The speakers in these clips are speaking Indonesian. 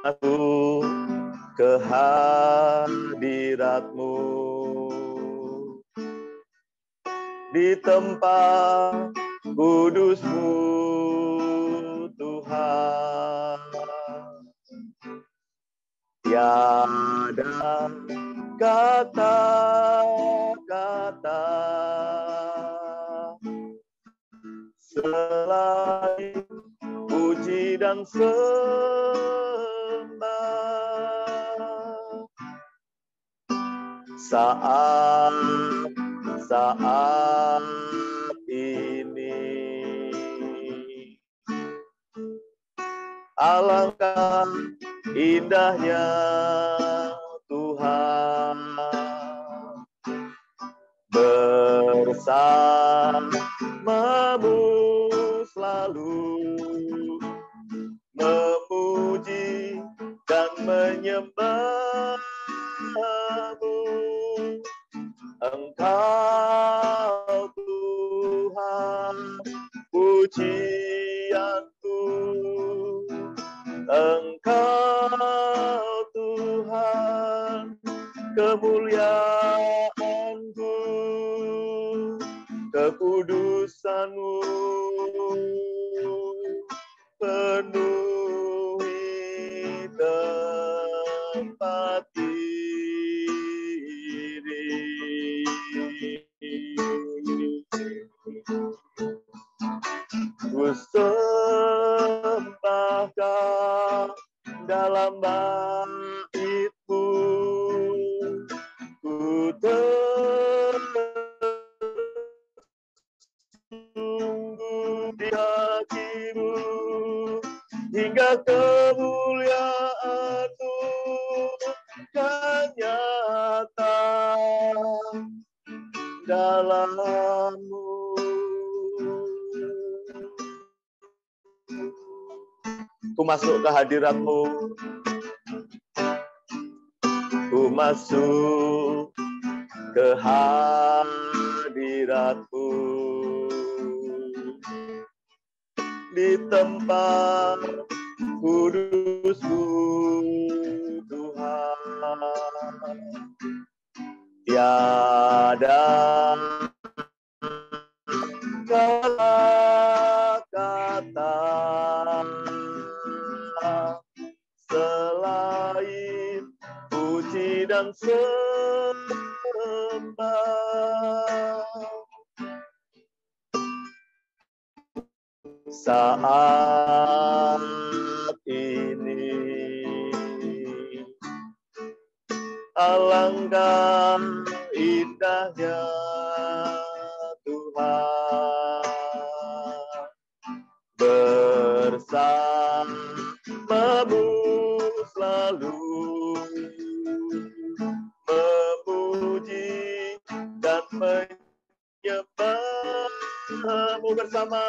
masuk ke hadirat-Mu di tempat kudus-Mu Tuhan. Tiada kata-kata selain puji dan sembah. Saat ini alangkah indahnya Tuhan bersamamu selalu memuji dan menyembah-Mu. Engkau Tuhan pujianku, Engkau Tuhan kemuliaanku, kekudusan-Mu penuhi tempat ini. Ku sembah Kau dalam bait-Mu, ku tersungguh di hati-Mu hingga kemuliaan-Mu kan nyata dalam-Mu. Ku masuk ke hadirat-Mu, ku masuk ke hadirat-Mu di tempat kudus-Mu Tuhan. Tiada kata-kata selain puji dan sembah. Saat ini alangkah indahnya Tuhan bersamamu selalu memuji dan menyembah-Mu bersama.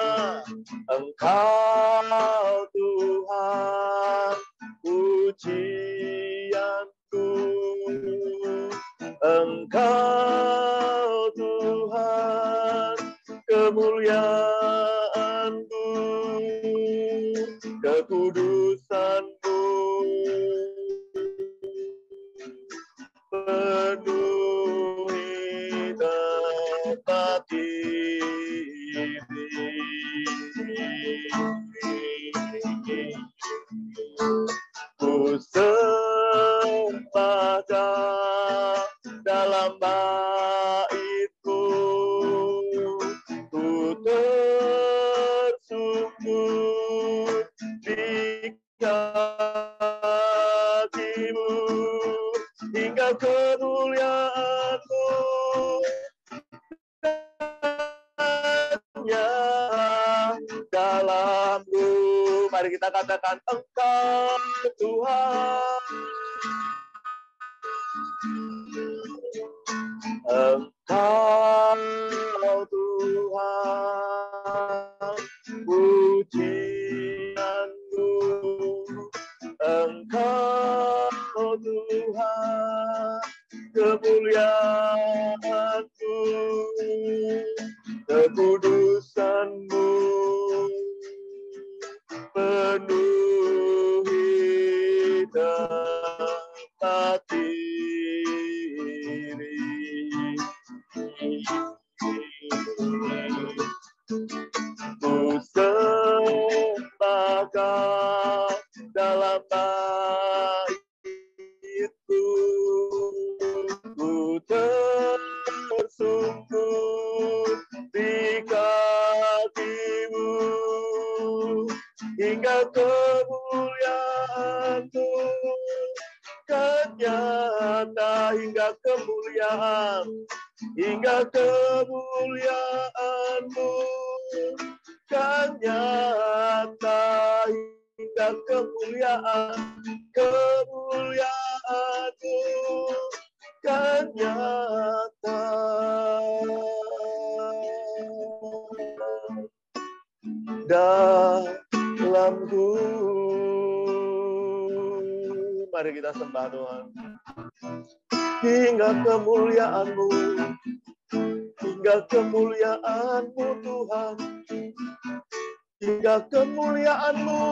Engkau Tuhan pujianku, Engkau Tuhan kemuliaan-Mu, kekudusan-Mu penuhi tempat ini. Ku sembah Kau dalam bait-Mu, ku tersungguh di kaki-Mu hingga kemuliaan-Mu dalam-Mu. Mari kita katakan, Engkau Tuhan, Engkau Tuhan pujianku, Engkau Tuhan kemuliaan-Mu, kekudusan-Mu penuhi hingga kemuliaan-Mu kan nyata, hingga kemuliaan-Mu kan nyata, hingga kemuliaan-Mu kan nyata. Dalamku, mari kita sembah Tuhan. Hingga kemuliaan-Mu Tuhan, hingga kemuliaan-Mu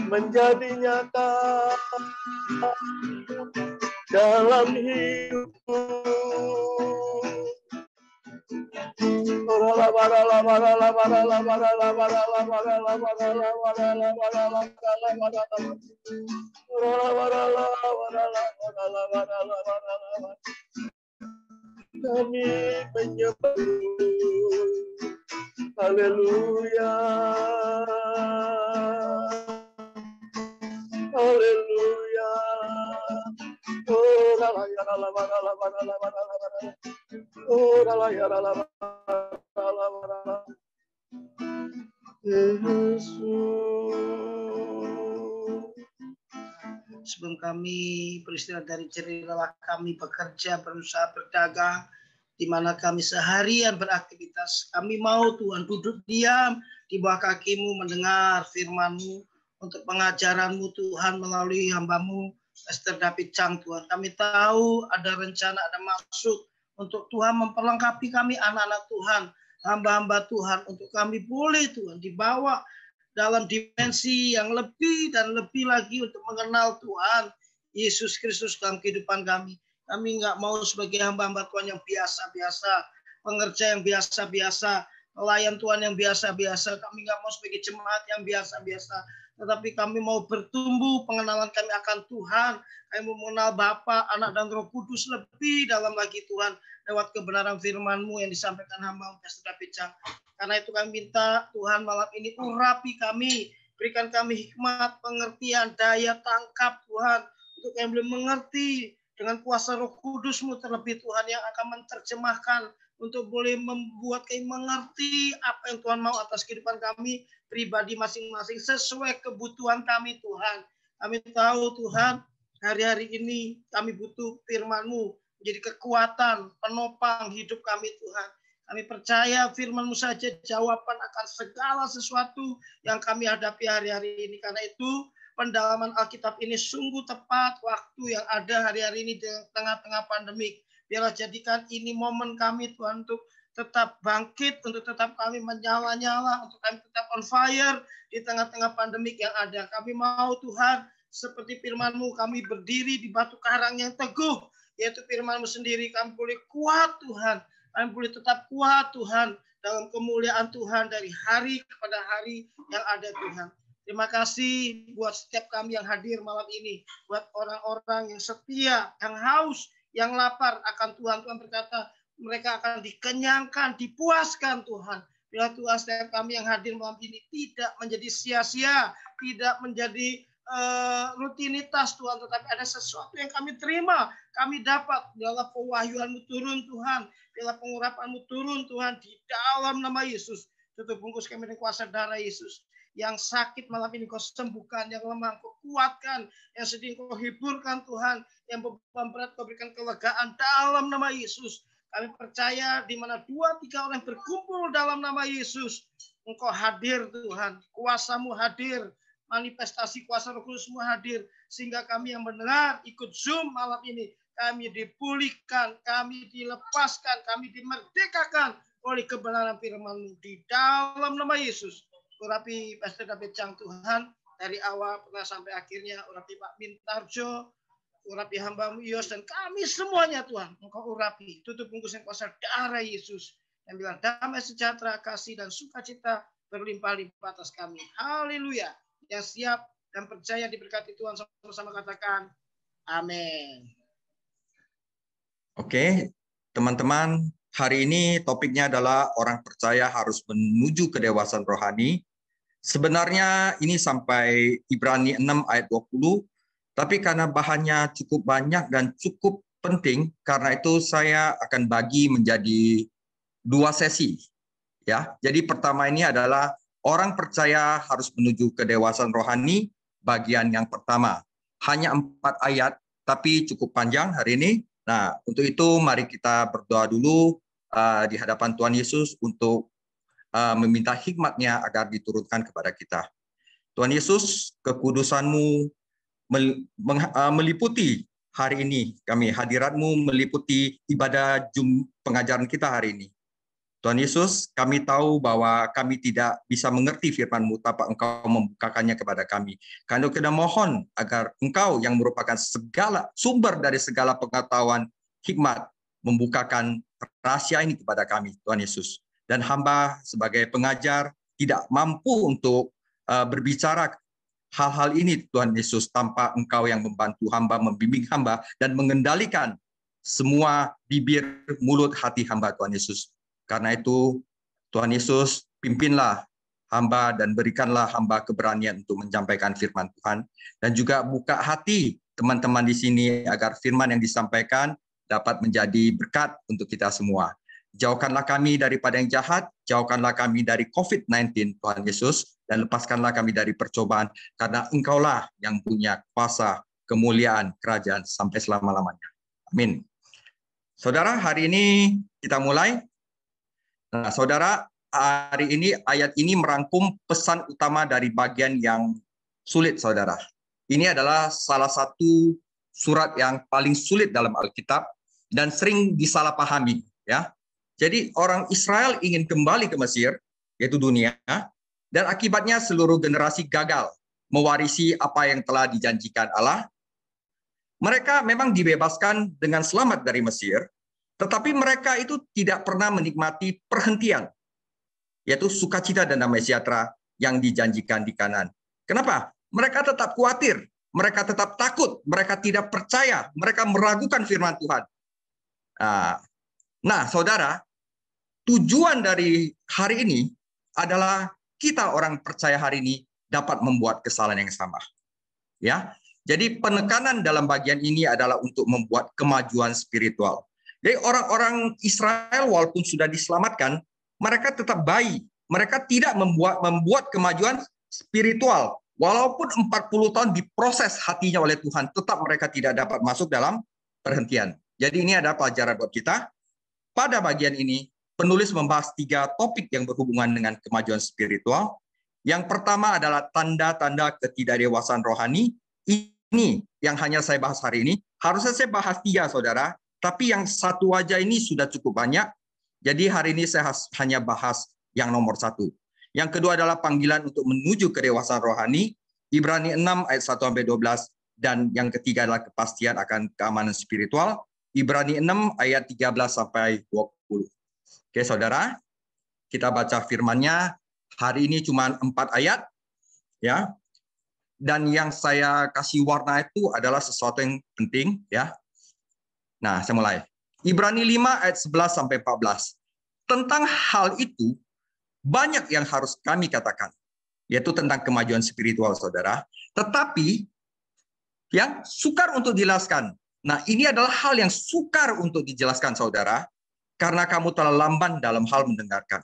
menjadi nyata dalam hidupku. Kami menyembah, haleluya, haleluya. Sebelum kami beristirahat dari jerih lelah kami bekerja, berusaha, berdagang, di mana kami seharian beraktivitas, kami mau Tuhan duduk diam di bawah kaki-Mu, mendengar firman-Mu untuk pengajaran-Mu Tuhan melalui hamba-Mu Pastor David Chang Tuhan. Kami tahu ada rencana, ada maksud untuk Tuhan memperlengkapi kami anak-anak Tuhan, hamba-hamba Tuhan, untuk kami boleh Tuhan dibawa dalam dimensi yang lebih dan lebih lagi untuk mengenal Tuhan Yesus Kristus dalam kehidupan kami. Kami nggak mau sebagai hamba-hamba Tuhan yang biasa-biasa, pengerja yang biasa-biasa, pelayan Tuhan yang biasa-biasa. Kami nggak mau sebagai jemaat yang biasa-biasa, tetapi kami mau bertumbuh pengenalan kami akan Tuhan. Kami mau mengenal Bapa, Anak, dan Roh Kudus lebih dalam lagi Tuhan, lewat kebenaran firman-Mu yang disampaikan hamba Pastor David Chang. Karena itu kami minta Tuhan malam ini urapi kami, berikan kami hikmat, pengertian, daya tangkap Tuhan, untuk kami boleh mengerti dengan kuasa Roh Kudus-Mu terlebih Tuhan yang akan menerjemahkan untuk boleh membuat kami mengerti apa yang Tuhan mau atas kehidupan kami pribadi masing-masing sesuai kebutuhan kami Tuhan. Kami tahu Tuhan, hari-hari ini kami butuh firman-Mu menjadi kekuatan, penopang hidup kami Tuhan. Kami percaya firman-Mu saja jawaban akan segala sesuatu yang kami hadapi hari-hari ini. Karena itu pendalaman Alkitab ini sungguh tepat waktu yang ada hari-hari ini di tengah-tengah pandemik. Biarlah jadikan ini momen kami Tuhan untuk tetap bangkit, untuk tetap kami menyala-nyala, untuk kami tetap on fire di tengah-tengah pandemik yang ada. Kami mau Tuhan, seperti firman-Mu, kami berdiri di batu karang yang teguh, yaitu firman-Mu sendiri. Kami boleh kuat Tuhan, kami boleh tetap kuat Tuhan dalam kemuliaan Tuhan dari hari kepada hari yang ada Tuhan. Terima kasih buat setiap kami yang hadir malam ini, buat orang-orang yang setia, yang haus, yang lapar akan Tuhan. Tuhan berkata mereka akan dikenyangkan, dipuaskan Tuhan. Bila Tuhan setiap kami yang hadir malam ini tidak menjadi sia-sia, tidak menjadi rutinitas Tuhan, tetapi ada sesuatu yang kami terima, kami dapat dalam pewahyuan-Mu turun Tuhan, bila pengurapan-Mu turun Tuhan, di dalam nama Yesus. Tutup bungkus kami dengan kuasa darah Yesus. Yang sakit malam ini Kau sembuhkan, yang lemah Kau kuatkan, yang sedih Kau hiburkan Tuhan, yang beban berat Kau berikan kelegaan dalam nama Yesus. Kami percaya di mana 2-3 orang berkumpul dalam nama Yesus, Engkau hadir Tuhan, kuasa-Mu hadir, manifestasi kuasa Roh Kudus-Mu hadir, sehingga kami yang mendengar ikut Zoom malam ini, kami dipulihkan, kami dilepaskan, kami dimerdekakan oleh kebenaran firman-Mu di dalam nama Yesus. Urapi Pastor David Chang Tuhan, dari awal pernah sampai akhirnya, urapi Pak Mintarjo, urapi hamba-Mu Yos, dan kami semuanya Tuhan, Engkau urapi, tutup bungkus yang kuasa darah Yesus, yang bilang damai sejahtera, kasih, dan sukacita berlimpah-limpah atas kami. Haleluya. Yang siap dan percaya diberkati Tuhan, sama-sama katakan amin. Oke, teman-teman, hari ini topiknya adalah orang percaya harus menuju kedewasaan rohani. Sebenarnya ini sampai Ibrani 6 ayat 20, tapi karena bahannya cukup banyak dan cukup penting, karena itu saya akan bagi menjadi 2 sesi. Ya, jadi pertama ini adalah orang percaya harus menuju kedewasaan rohani, bagian yang pertama. Hanya 4 ayat, tapi cukup panjang hari ini. Nah, untuk itu mari kita berdoa dulu di hadapan Tuhan Yesus untuk meminta hikmat-Nya agar diturunkan kepada kita. Tuhan Yesus, kekudusan-Mu meliputi hari ini kami. Hadirat-Mu meliputi ibadah pengajaran kita hari ini. Tuhan Yesus, kami tahu bahwa kami tidak bisa mengerti firman-Mu tanpa Engkau membukakannya kepada kami. Kami kita mohon agar Engkau yang merupakan segala sumber dari segala pengetahuan hikmat membukakan rahasia ini kepada kami, Tuhan Yesus. Dan hamba sebagai pengajar tidak mampu untuk berbicara hal-hal ini, Tuhan Yesus, tanpa Engkau yang membantu hamba, membimbing hamba, dan mengendalikan semua bibir, mulut, hati hamba, Tuhan Yesus. Karena itu, Tuhan Yesus, pimpinlah hamba dan berikanlah hamba keberanian untuk menyampaikan firman Tuhan. Dan juga buka hati teman-teman di sini agar firman yang disampaikan dapat menjadi berkat untuk kita semua. Jauhkanlah kami daripada yang jahat, jauhkanlah kami dari COVID-19, Tuhan Yesus, dan lepaskanlah kami dari percobaan, karena Engkaulah yang punya kuasa, kemuliaan, kerajaan sampai selama-lamanya. Amin. Saudara, hari ini kita mulai. Nah, saudara, hari ini ayat ini merangkum pesan utama dari bagian yang sulit, saudara. Ini adalah salah satu surat yang paling sulit dalam Alkitab dan sering disalahpahami, ya. Jadi orang Israel ingin kembali ke Mesir, yaitu dunia, dan akibatnya seluruh generasi gagal mewarisi apa yang telah dijanjikan Allah. Mereka memang dibebaskan dengan selamat dari Mesir, tetapi mereka itu tidak pernah menikmati perhentian, yaitu sukacita dan damai sejahtera yang dijanjikan di Kanaan. Kenapa? Mereka tetap khawatir, mereka tetap takut, mereka tidak percaya, mereka meragukan firman Tuhan. Nah, saudara, tujuan dari hari ini adalah kita orang percaya hari ini dapat membuat kesalahan yang sama. Ya, jadi penekanan dalam bagian ini adalah untuk membuat kemajuan spiritual. Jadi orang-orang Israel walaupun sudah diselamatkan, mereka tetap baik. Mereka tidak membuat kemajuan spiritual. Walaupun 40 tahun diproses hatinya oleh Tuhan, tetap mereka tidak dapat masuk dalam perhentian. Jadi ini ada pelajaran buat kita. Pada bagian ini, penulis membahas 3 topik yang berhubungan dengan kemajuan spiritual. Yang pertama adalah tanda-tanda ketidakdewasaan rohani. Ini yang hanya saya bahas hari ini. Harusnya saya bahas 3, saudara. Tapi yang satu aja ini sudah cukup banyak. Jadi hari ini saya hanya bahas yang nomor 1. Yang kedua adalah panggilan untuk menuju kedewasaan rohani. Ibrani 6 ayat 1-12. Dan yang ketiga adalah kepastian akan keamanan spiritual. Ibrani 6 ayat 13-20. Oke, saudara, kita baca firman-Nya. Hari ini cuma 4 ayat, ya. Dan yang saya kasih warna itu adalah sesuatu yang penting, ya. Nah, saya mulai. Ibrani 5 ayat 11-14. Tentang hal itu banyak yang harus kami katakan, yaitu tentang kemajuan spiritual, saudara. Tetapi yang sukar untuk dijelaskan. Nah, ini adalah hal yang sukar untuk dijelaskan, saudara. Karena kamu telah lamban dalam hal mendengarkan.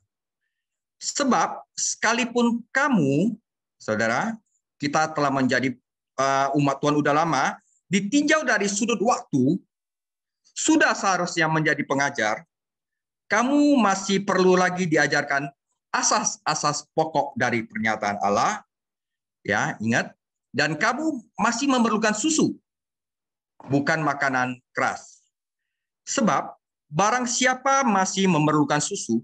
Sebab sekalipun kamu, saudara, kita telah menjadi umat Tuhan udah lama, ditinjau dari sudut waktu, sudah seharusnya menjadi pengajar, kamu masih perlu lagi diajarkan asas-asas pokok dari pernyataan Allah, ya, ingat, dan kamu masih memerlukan susu, bukan makanan keras. Sebab barang siapa masih memerlukan susu,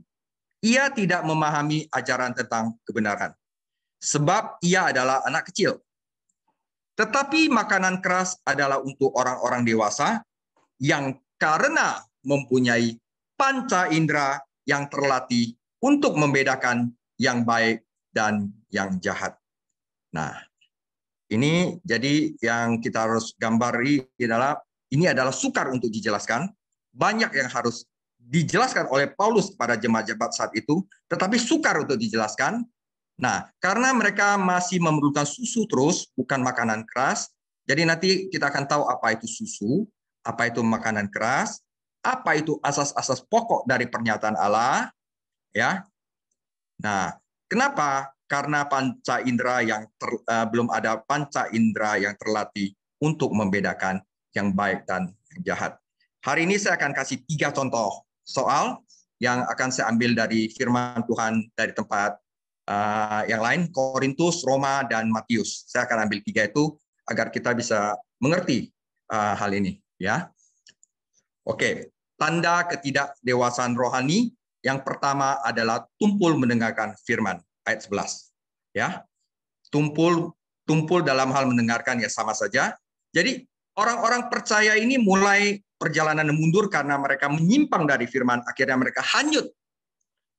ia tidak memahami ajaran tentang kebenaran. Sebab ia adalah anak kecil. Tetapi makanan keras adalah untuk orang-orang dewasa yang karena mempunyai panca indera yang terlatih untuk membedakan yang baik dan yang jahat. Nah, ini jadi yang kita harus gambari adalah ini adalah sukar untuk dijelaskan. Banyak yang harus dijelaskan oleh Paulus pada jemaat-jemaat saat itu, tetapi sukar untuk dijelaskan. Nah, karena mereka masih memerlukan susu terus, bukan makanan keras, jadi nanti kita akan tahu apa itu susu, apa itu makanan keras, apa itu asas-asas pokok dari pernyataan Allah, ya. Nah, kenapa? Karena panca indera belum ada panca indera yang terlatih untuk membedakan yang baik dan yang jahat. Hari ini saya akan kasih 3 contoh soal yang akan saya ambil dari firman Tuhan dari tempat yang lain, Korintus, Roma, dan Matius. Saya akan ambil 3 itu agar kita bisa mengerti hal ini. Ya, oke. Tanda ketidakdewasaan rohani yang pertama adalah tumpul mendengarkan firman, ayat 11. Ya, tumpul dalam hal mendengarkan ya sama saja. Jadi orang-orang percaya ini mulai perjalanan mundur karena mereka menyimpang dari firman, akhirnya mereka hanyut.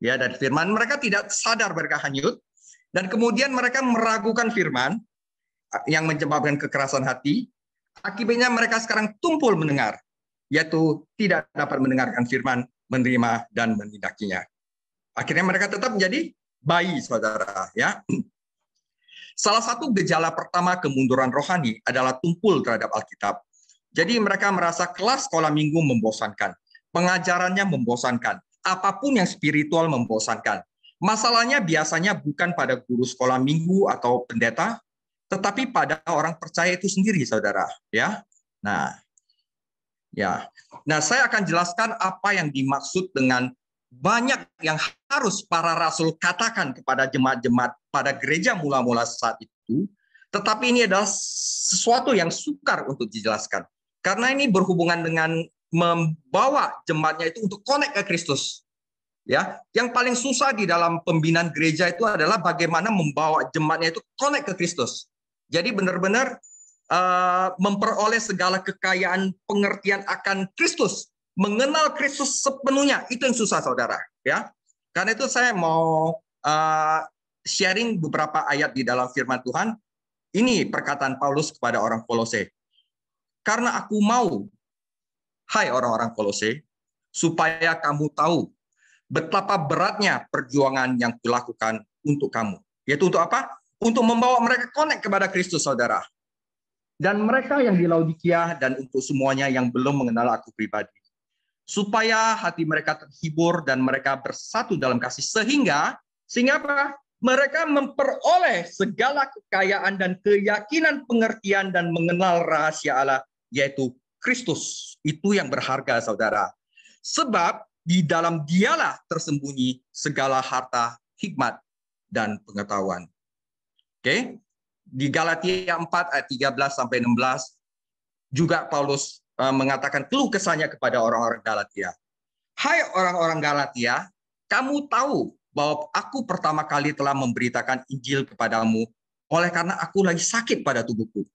Ya, dari firman mereka tidak sadar mereka hanyut, dan kemudian mereka meragukan firman yang menyebabkan kekerasan hati. Akibatnya mereka sekarang tumpul mendengar, yaitu tidak dapat mendengarkan firman, menerima dan menindakinya. Akhirnya mereka tetap menjadi bayi, saudara. Ya, salah satu gejala pertama kemunduran rohani adalah tumpul terhadap Alkitab. Jadi mereka merasa kelas sekolah minggu membosankan, pengajarannya membosankan, apapun yang spiritual membosankan. Masalahnya biasanya bukan pada guru sekolah minggu atau pendeta, tetapi pada orang percaya itu sendiri, saudara. Ya, nah, saya akan jelaskan apa yang dimaksud dengan banyak yang harus para rasul katakan kepada jemaat-jemaat pada gereja mula-mula saat itu, tetapi ini adalah sesuatu yang sukar untuk dijelaskan. Karena ini berhubungan dengan membawa jemaatnya itu untuk connect ke Kristus. Ya, yang paling susah di dalam pembinaan gereja itu adalah bagaimana membawa jemaatnya itu connect ke Kristus. Jadi benar-benar memperoleh segala kekayaan pengertian akan Kristus, mengenal Kristus sepenuhnya, itu yang susah, saudara. Ya, karena itu saya mau sharing beberapa ayat di dalam firman Tuhan. Ini perkataan Paulus kepada orang Kolose. Karena aku mau, hai orang-orang Kolose, supaya kamu tahu betapa beratnya perjuangan yang kulakukan untuk kamu. Yaitu untuk apa? Untuk membawa mereka connect kepada Kristus, saudara. Dan mereka yang di Laodikia dan untuk semuanya yang belum mengenal aku pribadi. Supaya hati mereka terhibur dan mereka bersatu dalam kasih. Sehingga apa? Mereka memperoleh segala kekayaan dan keyakinan pengertian dan mengenal rahasia Allah, yaitu Kristus. Itu yang berharga, saudara. Sebab di dalam dialah tersembunyi segala harta, hikmat, dan pengetahuan. Oke, di Galatia 4 ayat 13-16 juga Paulus mengatakan keluh kesahnya kepada orang-orang Galatia. Hai orang-orang Galatia, kamu tahu bahwa aku pertama kali telah memberitakan Injil kepadamu oleh karena aku lagi sakit pada tubuhku.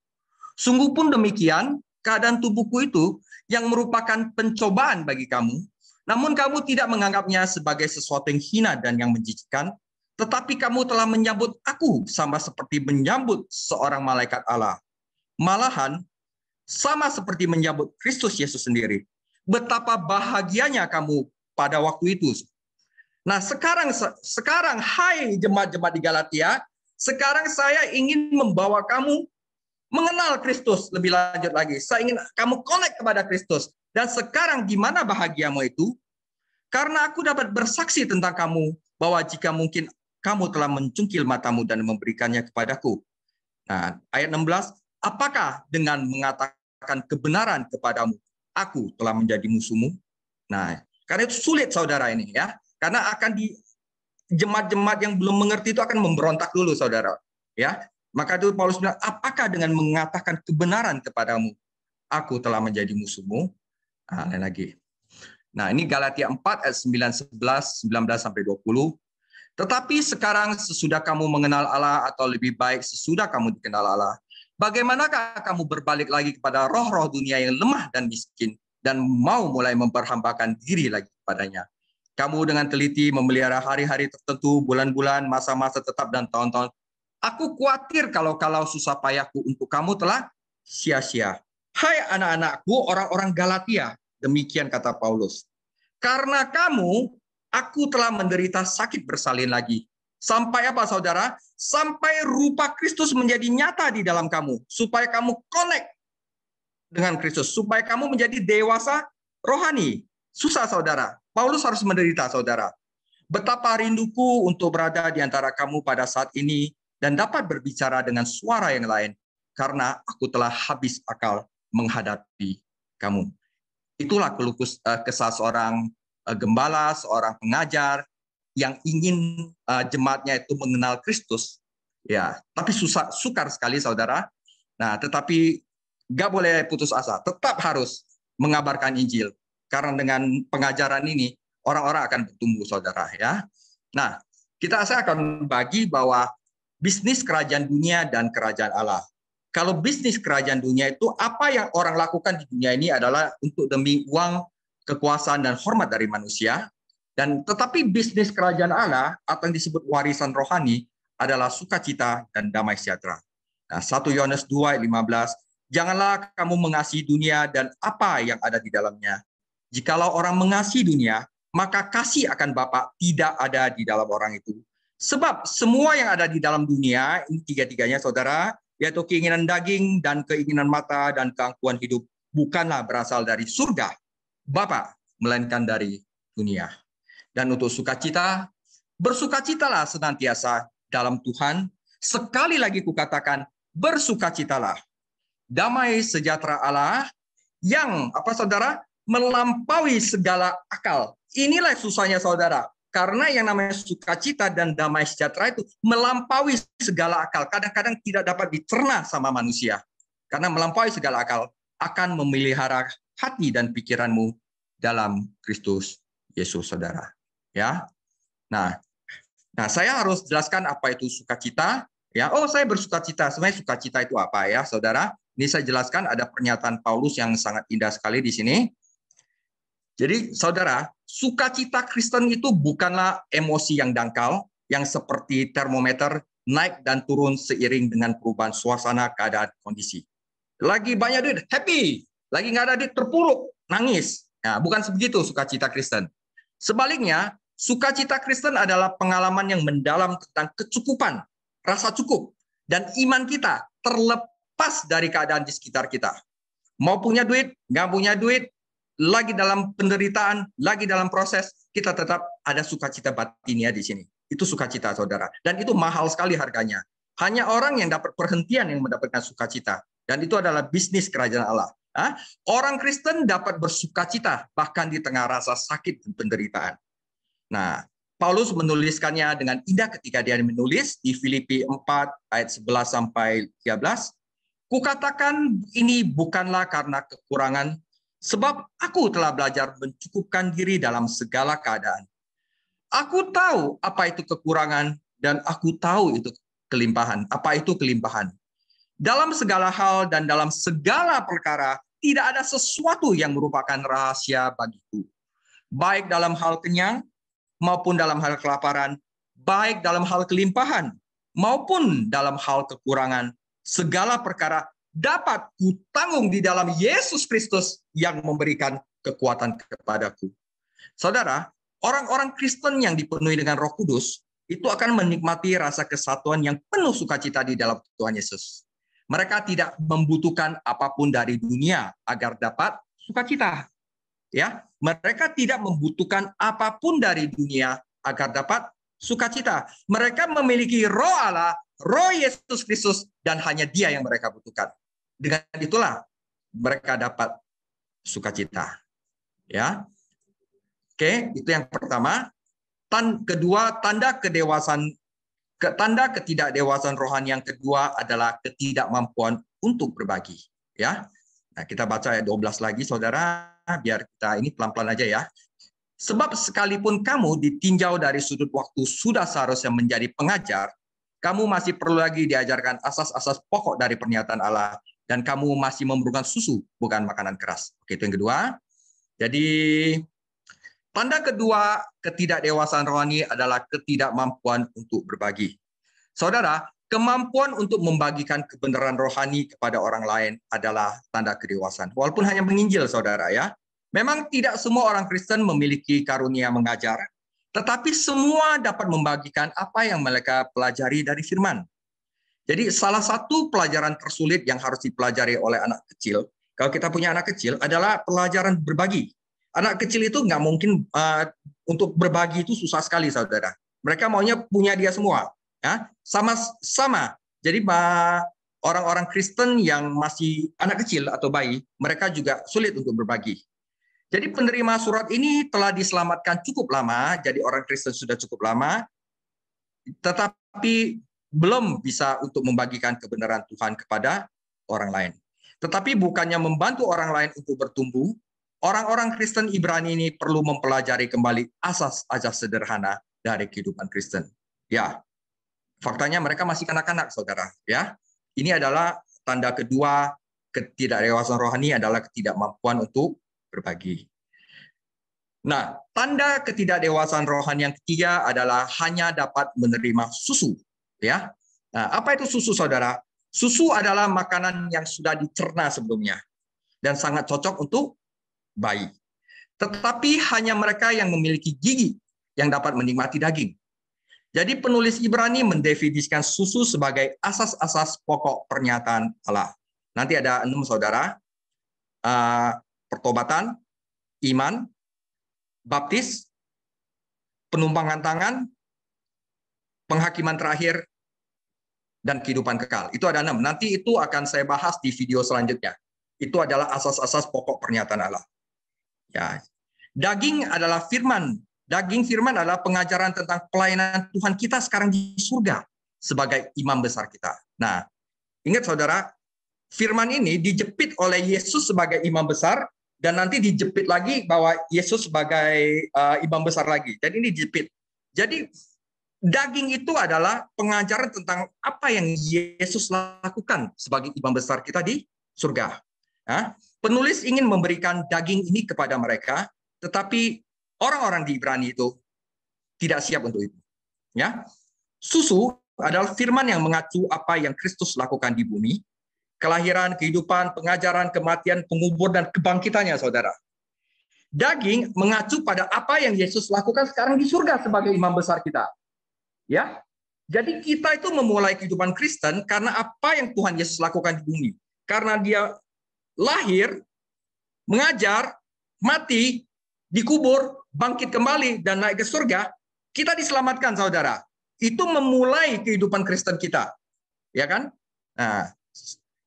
Sungguh pun demikian, keadaan tubuhku itu yang merupakan pencobaan bagi kamu, namun kamu tidak menganggapnya sebagai sesuatu yang hina dan yang menjijikkan, tetapi kamu telah menyambut aku sama seperti menyambut seorang malaikat Allah. Malahan, sama seperti menyambut Kristus Yesus sendiri. Betapa bahagianya kamu pada waktu itu. Nah, sekarang hai jemaat-jemaat di Galatia, sekarang saya ingin membawa kamu mengenal Kristus lebih lanjut lagi. Saya ingin kamu connect kepada Kristus. Dan sekarang di mana bahagiamu itu? Karena aku dapat bersaksi tentang kamu bahwa jika mungkin kamu telah mencungkil matamu dan memberikannya kepadaku. Nah, ayat 16, apakah dengan mengatakan kebenaran kepadamu, aku telah menjadi musuhmu? Nah, karena itu sulit, saudara, ini ya. Karena akan di jemaat-jemaat yang belum mengerti itu akan memberontak dulu, saudara. Ya, maka itu Paulus bilang, apakah dengan mengatakan kebenaran kepadamu, aku telah menjadi musuhmu? Nah, lain lagi. Nah, ini Galatia 4 ayat 9, 11, 19-20. Tetapi sekarang sesudah kamu mengenal Allah, atau lebih baik sesudah kamu dikenal Allah, bagaimanakah kamu berbalik lagi kepada roh-roh dunia yang lemah dan miskin, dan mau mulai memperhambakan diri lagi kepadanya? Kamu dengan teliti memelihara hari-hari tertentu, bulan-bulan, masa-masa tetap, dan tahun-tahun. Aku khawatir kalau susah payahku untuk kamu telah sia-sia. Hai anak-anakku, orang-orang Galatia, demikian kata Paulus. Karena kamu, aku telah menderita sakit bersalin lagi. Sampai apa saudara? Sampai rupa Kristus menjadi nyata di dalam kamu. Supaya kamu connect dengan Kristus. Supaya kamu menjadi dewasa rohani. Susah saudara. Paulus harus menderita saudara. Betapa rinduku untuk berada di antara kamu pada saat ini dan dapat berbicara dengan suara yang lain. Karena aku telah habis akal menghadapi kamu. Itulah kesah seorang gembala, seorang pengajar yang ingin jemaatnya itu mengenal Kristus. Ya, tapi sukar sekali saudara. Nah, tetapi nggak boleh putus asa. Tetap harus mengabarkan Injil. Karena dengan pengajaran ini orang-orang akan bertumbuh saudara ya. Nah, saya akan bagi bahwa bisnis kerajaan dunia dan kerajaan Allah. Kalau bisnis kerajaan dunia itu apa yang orang lakukan di dunia ini adalah untuk demi uang, kekuasaan dan hormat dari manusia. Dan tetapi bisnis kerajaan Allah atau yang disebut warisan rohani adalah sukacita dan damai sejahtera. Nah, 1 Yohanes 2 ayat 15, janganlah kamu mengasihi dunia dan apa yang ada di dalamnya. Jikalau orang mengasihi dunia, maka kasih akan Bapa tidak ada di dalam orang itu. Sebab semua yang ada di dalam dunia, ini tiga-tiganya saudara, yaitu keinginan daging dan keinginan mata dan keangkuhan hidup, bukanlah berasal dari surga Bapa, melainkan dari dunia. Dan untuk sukacita, bersukacitalah senantiasa dalam Tuhan. Sekali lagi kukatakan, bersukacitalah. Damai sejahtera Allah yang, saudara, melampaui segala akal. Inilah susahnya saudara. Karena yang namanya sukacita dan damai sejahtera itu melampaui segala akal. Kadang-kadang tidak dapat dicerna sama manusia. Karena melampaui segala akal akan memelihara hati dan pikiranmu dalam Kristus Yesus, saudara. Ya. Nah, saya harus jelaskan apa itu sukacita. Ya, saya bersukacita. Sebenarnya sukacita itu apa ya, saudara? Ini saya jelaskan, ada pernyataan Paulus yang sangat indah sekali di sini. Jadi, saudara, sukacita Kristen itu bukanlah emosi yang dangkal, yang seperti termometer naik dan turun seiring dengan perubahan suasana, keadaan, kondisi. Lagi banyak duit, happy. Lagi nggak ada duit, terpuruk, nangis. Nah, bukan sebegitu sukacita Kristen. Sebaliknya, sukacita Kristen adalah pengalaman yang mendalam tentang kecukupan, rasa cukup, dan iman kita terlepas dari keadaan di sekitar kita. Mau punya duit, nggak punya duit, lagi dalam penderitaan, lagi dalam proses, kita tetap ada sukacita batinia di sini. Itu sukacita, saudara. Dan itu mahal sekali harganya. Hanya orang yang dapat perhentian yang mendapatkan sukacita. Dan itu adalah bisnis kerajaan Allah. Orang Kristen dapat bersukacita bahkan di tengah rasa sakit dan penderitaan. Nah, Paulus menuliskannya dengan indah ketika dia menulis di Filipi 4 ayat 11 sampai 13. Kukatakan ini bukanlah karena kekurangan, sebab aku telah belajar mencukupkan diri dalam segala keadaan. Aku tahu apa itu kekurangan dan aku tahu itu kelimpahan. Apa itu kelimpahan? Dalam segala hal dan dalam segala perkara tidak ada sesuatu yang merupakan rahasia bagiku. Baik dalam hal kenyang maupun dalam hal kelaparan, baik dalam hal kelimpahan maupun dalam hal kekurangan, segala perkara dapat kutanggung di dalam Yesus Kristus yang memberikan kekuatan kepadaku. Saudara, orang-orang Kristen yang dipenuhi dengan Roh Kudus itu akan menikmati rasa kesatuan yang penuh sukacita di dalam Tuhan Yesus. Mereka tidak membutuhkan apapun dari dunia agar dapat sukacita. Ya, mereka tidak membutuhkan apapun dari dunia agar dapat sukacita. Mereka memiliki Roh Allah, Roh Yesus Kristus, dan hanya Dia yang mereka butuhkan. Dengan itulah mereka dapat sukacita. Ya. Oke, itu yang pertama. Kedua, tanda ketidakdewasaan rohani yang kedua adalah ketidakmampuan untuk berbagi. Ya. Nah, kita baca ayat 12 lagi, saudara, biar kita ini pelan-pelan aja ya. Sebab sekalipun kamu ditinjau dari sudut waktu sudah seharusnya menjadi pengajar, kamu masih perlu lagi diajarkan asas-asas pokok dari pernyataan Allah. Dan kamu masih memerlukan susu, bukan makanan keras. Oke, itu yang kedua. Jadi, tanda kedua ketidakdewasaan rohani adalah ketidakmampuan untuk berbagi. Saudara, kemampuan untuk membagikan kebenaran rohani kepada orang lain adalah tanda kedewasaan. Walaupun hanya menginjil, saudara ya. Memang tidak semua orang Kristen memiliki karunia mengajar. tetapi semua dapat membagikan apa yang mereka pelajari dari firman. Jadi salah satu pelajaran tersulit yang harus dipelajari oleh anak kecil, kalau kita punya anak kecil, adalah pelajaran berbagi. Anak kecil itu nggak mungkin untuk berbagi itu susah sekali, saudara. Mereka maunya punya dia semua. Ya, sama-sama. Jadi orang-orang Kristen yang masih anak kecil atau bayi, mereka juga sulit untuk berbagi. Jadi penerima surat ini telah diselamatkan cukup lama, jadi orang Kristen sudah cukup lama, tetapi belum bisa untuk membagikan kebenaran Tuhan kepada orang lain. Tetapi bukannya membantu orang lain untuk bertumbuh, orang-orang Kristen Ibrani ini perlu mempelajari kembali asas-asas sederhana dari kehidupan Kristen. Ya, faktanya mereka masih kanak-kanak, saudara. Ya, ini adalah tanda kedua ketidakdewasaan rohani adalah ketidakmampuan untuk berbagi. Nah, tanda ketidakdewasaan rohani yang ketiga adalah hanya dapat menerima susu. Ya, nah, apa itu susu, saudara? Susu adalah makanan yang sudah dicerna sebelumnya dan sangat cocok untuk bayi. Tetapi hanya mereka yang memiliki gigi yang dapat menikmati daging. Jadi penulis Ibrani mendefinisikan susu sebagai asas-asas pokok pernyataan Allah. Nanti ada 6, saudara. Pertobatan, iman, baptis, penumpangan tangan, penghakiman terakhir, dan kehidupan kekal. Itu ada 6. Nanti itu akan saya bahas di video selanjutnya. Itu adalah asas-asas pokok pernyataan Allah. Ya. Daging adalah firman. Daging firman adalah pengajaran tentang pelayanan Tuhan kita sekarang di surga sebagai imam besar kita. Nah, ingat saudara, firman ini dijepit oleh Yesus sebagai imam besar, dan nanti dijepit lagi bahwa Yesus sebagai imam besar lagi. Jadi ini dijepit. Jadi daging itu adalah pengajaran tentang apa yang Yesus lakukan sebagai imam besar kita di surga. Nah, penulis ingin memberikan daging ini kepada mereka, tetapi orang-orang di Ibrani itu tidak siap untuk itu. Ya, susu adalah firman yang mengacu apa yang Kristus lakukan di bumi, kelahiran, kehidupan, pengajaran, kematian, pengubur, dan kebangkitannya, saudara. Daging mengacu pada apa yang Yesus lakukan sekarang di surga sebagai imam besar kita. Ya, jadi kita itu memulai kehidupan Kristen karena apa yang Tuhan Yesus lakukan di bumi. Karena dia lahir, mengajar, mati, dikubur, bangkit kembali, dan naik ke surga, kita diselamatkan, saudara. Itu memulai kehidupan Kristen kita. Ya kan? Nah,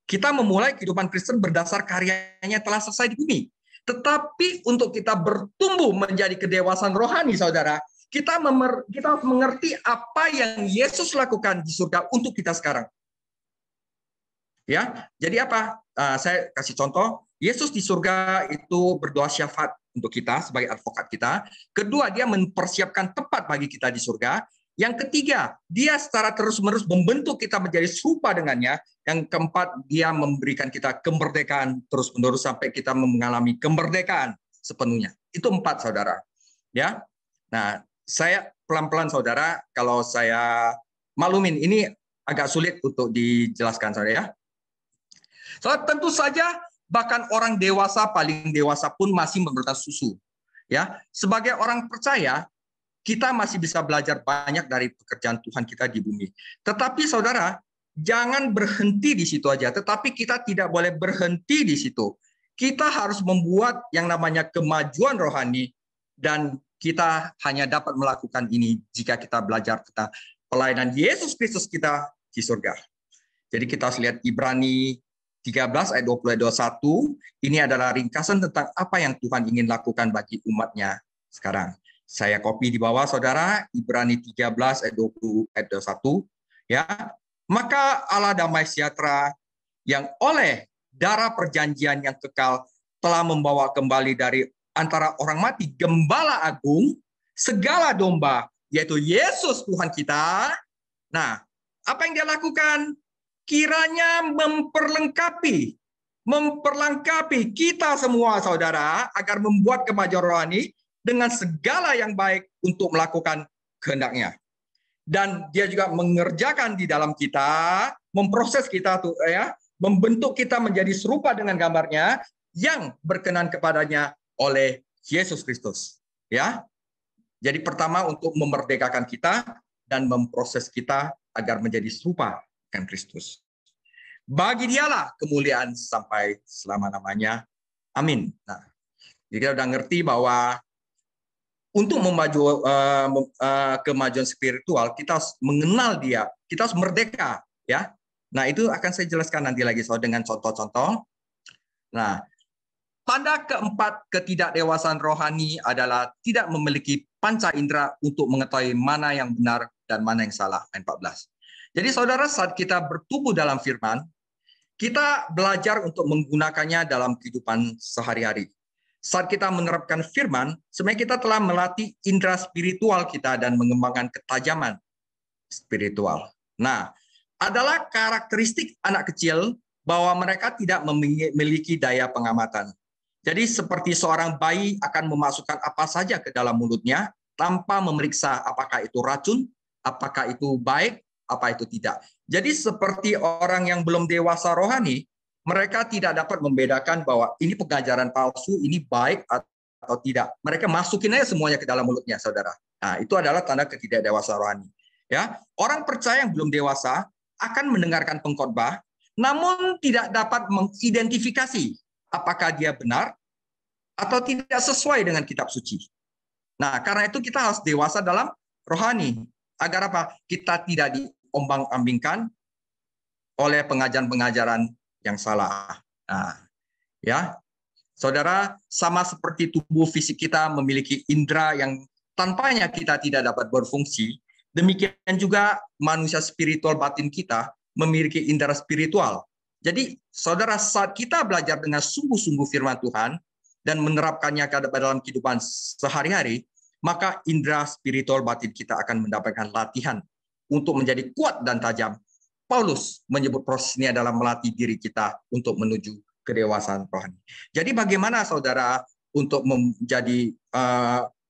kita memulai kehidupan Kristen berdasar karyanya telah selesai di bumi. Tetapi untuk kita bertumbuh menjadi kedewasaan rohani, saudara, kita harus mengerti apa yang Yesus lakukan di surga untuk kita sekarang. Ya, jadi apa? Saya kasih contoh. Yesus di surga itu berdoa syafaat untuk kita sebagai advokat kita. Kedua, dia mempersiapkan tempat bagi kita di surga. Yang ketiga, dia secara terus-menerus membentuk kita menjadi serupa dengannya. Yang keempat, dia memberikan kita kemerdekaan terus-menerus sampai kita mengalami kemerdekaan sepenuhnya. Itu 4, saudara. Ya. Nah, saya pelan-pelan, saudara, kalau saya maklumin ini agak sulit untuk dijelaskan, saudara, ya. So, tentu saja bahkan orang dewasa, paling dewasa pun masih memerlukan susu. Ya, sebagai orang percaya, kita masih bisa belajar banyak dari pekerjaan Tuhan kita di bumi. Tetapi saudara, jangan berhenti di situ aja. Tetapi kita tidak boleh berhenti di situ. Kita harus membuat yang namanya kemajuan rohani, dan kita hanya dapat melakukan ini jika kita belajar tentang pelayanan Yesus Kristus kita di surga. Jadi kita harus lihat Ibrani 13 ayat 20-21, ini adalah ringkasan tentang apa yang Tuhan ingin lakukan bagi umatnya sekarang. Saya copy di bawah, saudara, Ibrani 13 ayat 20 ayat 21. Ya, maka Allah damai sejahtera yang oleh darah perjanjian yang kekal telah membawa kembali dari antara orang mati Gembala Agung, segala domba, yaitu Yesus Tuhan kita. Nah, apa yang dia lakukan? Kiranya memperlengkapi kita semua, saudara, agar membuat kemajuan rohani dengan segala yang baik untuk melakukan kehendak-Nya. Dan dia juga mengerjakan di dalam kita, memproses kita tuh, ya, membentuk kita menjadi serupa dengan gambar-Nya yang berkenan kepadanya oleh Yesus Kristus. Ya. Jadi pertama untuk memerdekakan kita dan memproses kita agar menjadi serupa dengan Kristus. Bagi dialah kemuliaan sampai selama-lamanya. Amin. Nah, jadi kita udah ngerti bahwa untuk kemajuan spiritual, kita harus mengenal dia, kita harus merdeka, ya. Nah, itu akan saya jelaskan nanti lagi dengan contoh-contoh. Nah, tanda keempat ketidakdewasaan rohani adalah tidak memiliki panca indera untuk mengetahui mana yang benar dan mana yang salah. Ayat 14. Jadi saudara, saat kita bertumbuh dalam firman, kita belajar untuk menggunakannya dalam kehidupan sehari-hari. Saat kita menerapkan firman, sebenarnya kita telah melatih indera spiritual kita dan mengembangkan ketajaman spiritual. Nah, adalah karakteristik anak kecil bahwa mereka tidak memiliki daya pengamatan. Jadi seperti seorang bayi akan memasukkan apa saja ke dalam mulutnya tanpa memeriksa apakah itu racun, apakah itu baik, apa itu tidak. Jadi seperti orang yang belum dewasa rohani, mereka tidak dapat membedakan bahwa ini pengajaran palsu, ini baik atau tidak. Mereka masukin aja semuanya ke dalam mulutnya, saudara. Nah, itu adalah tanda ketidakdewasaan rohani. Ya, orang percaya yang belum dewasa akan mendengarkan pengkhotbah, namun tidak dapat mengidentifikasi apakah dia benar atau tidak sesuai dengan kitab suci. Nah, karena itu kita harus dewasa dalam rohani. Agar apa? Kita tidak diombang-ambingkan oleh pengajaran-pengajaran yang salah. Nah, ya, saudara, sama seperti tubuh fisik kita memiliki indera yang tanpanya kita tidak dapat berfungsi, demikian juga manusia spiritual batin kita memiliki indera spiritual. Jadi, saudara, saat kita belajar dengan sungguh-sungguh firman Tuhan dan menerapkannya ke dalam kehidupan sehari-hari, maka indera spiritual batin kita akan mendapatkan latihan untuk menjadi kuat dan tajam. Paulus menyebut proses ini adalah melatih diri kita untuk menuju kedewasaan rohani. Jadi bagaimana saudara untuk menjadi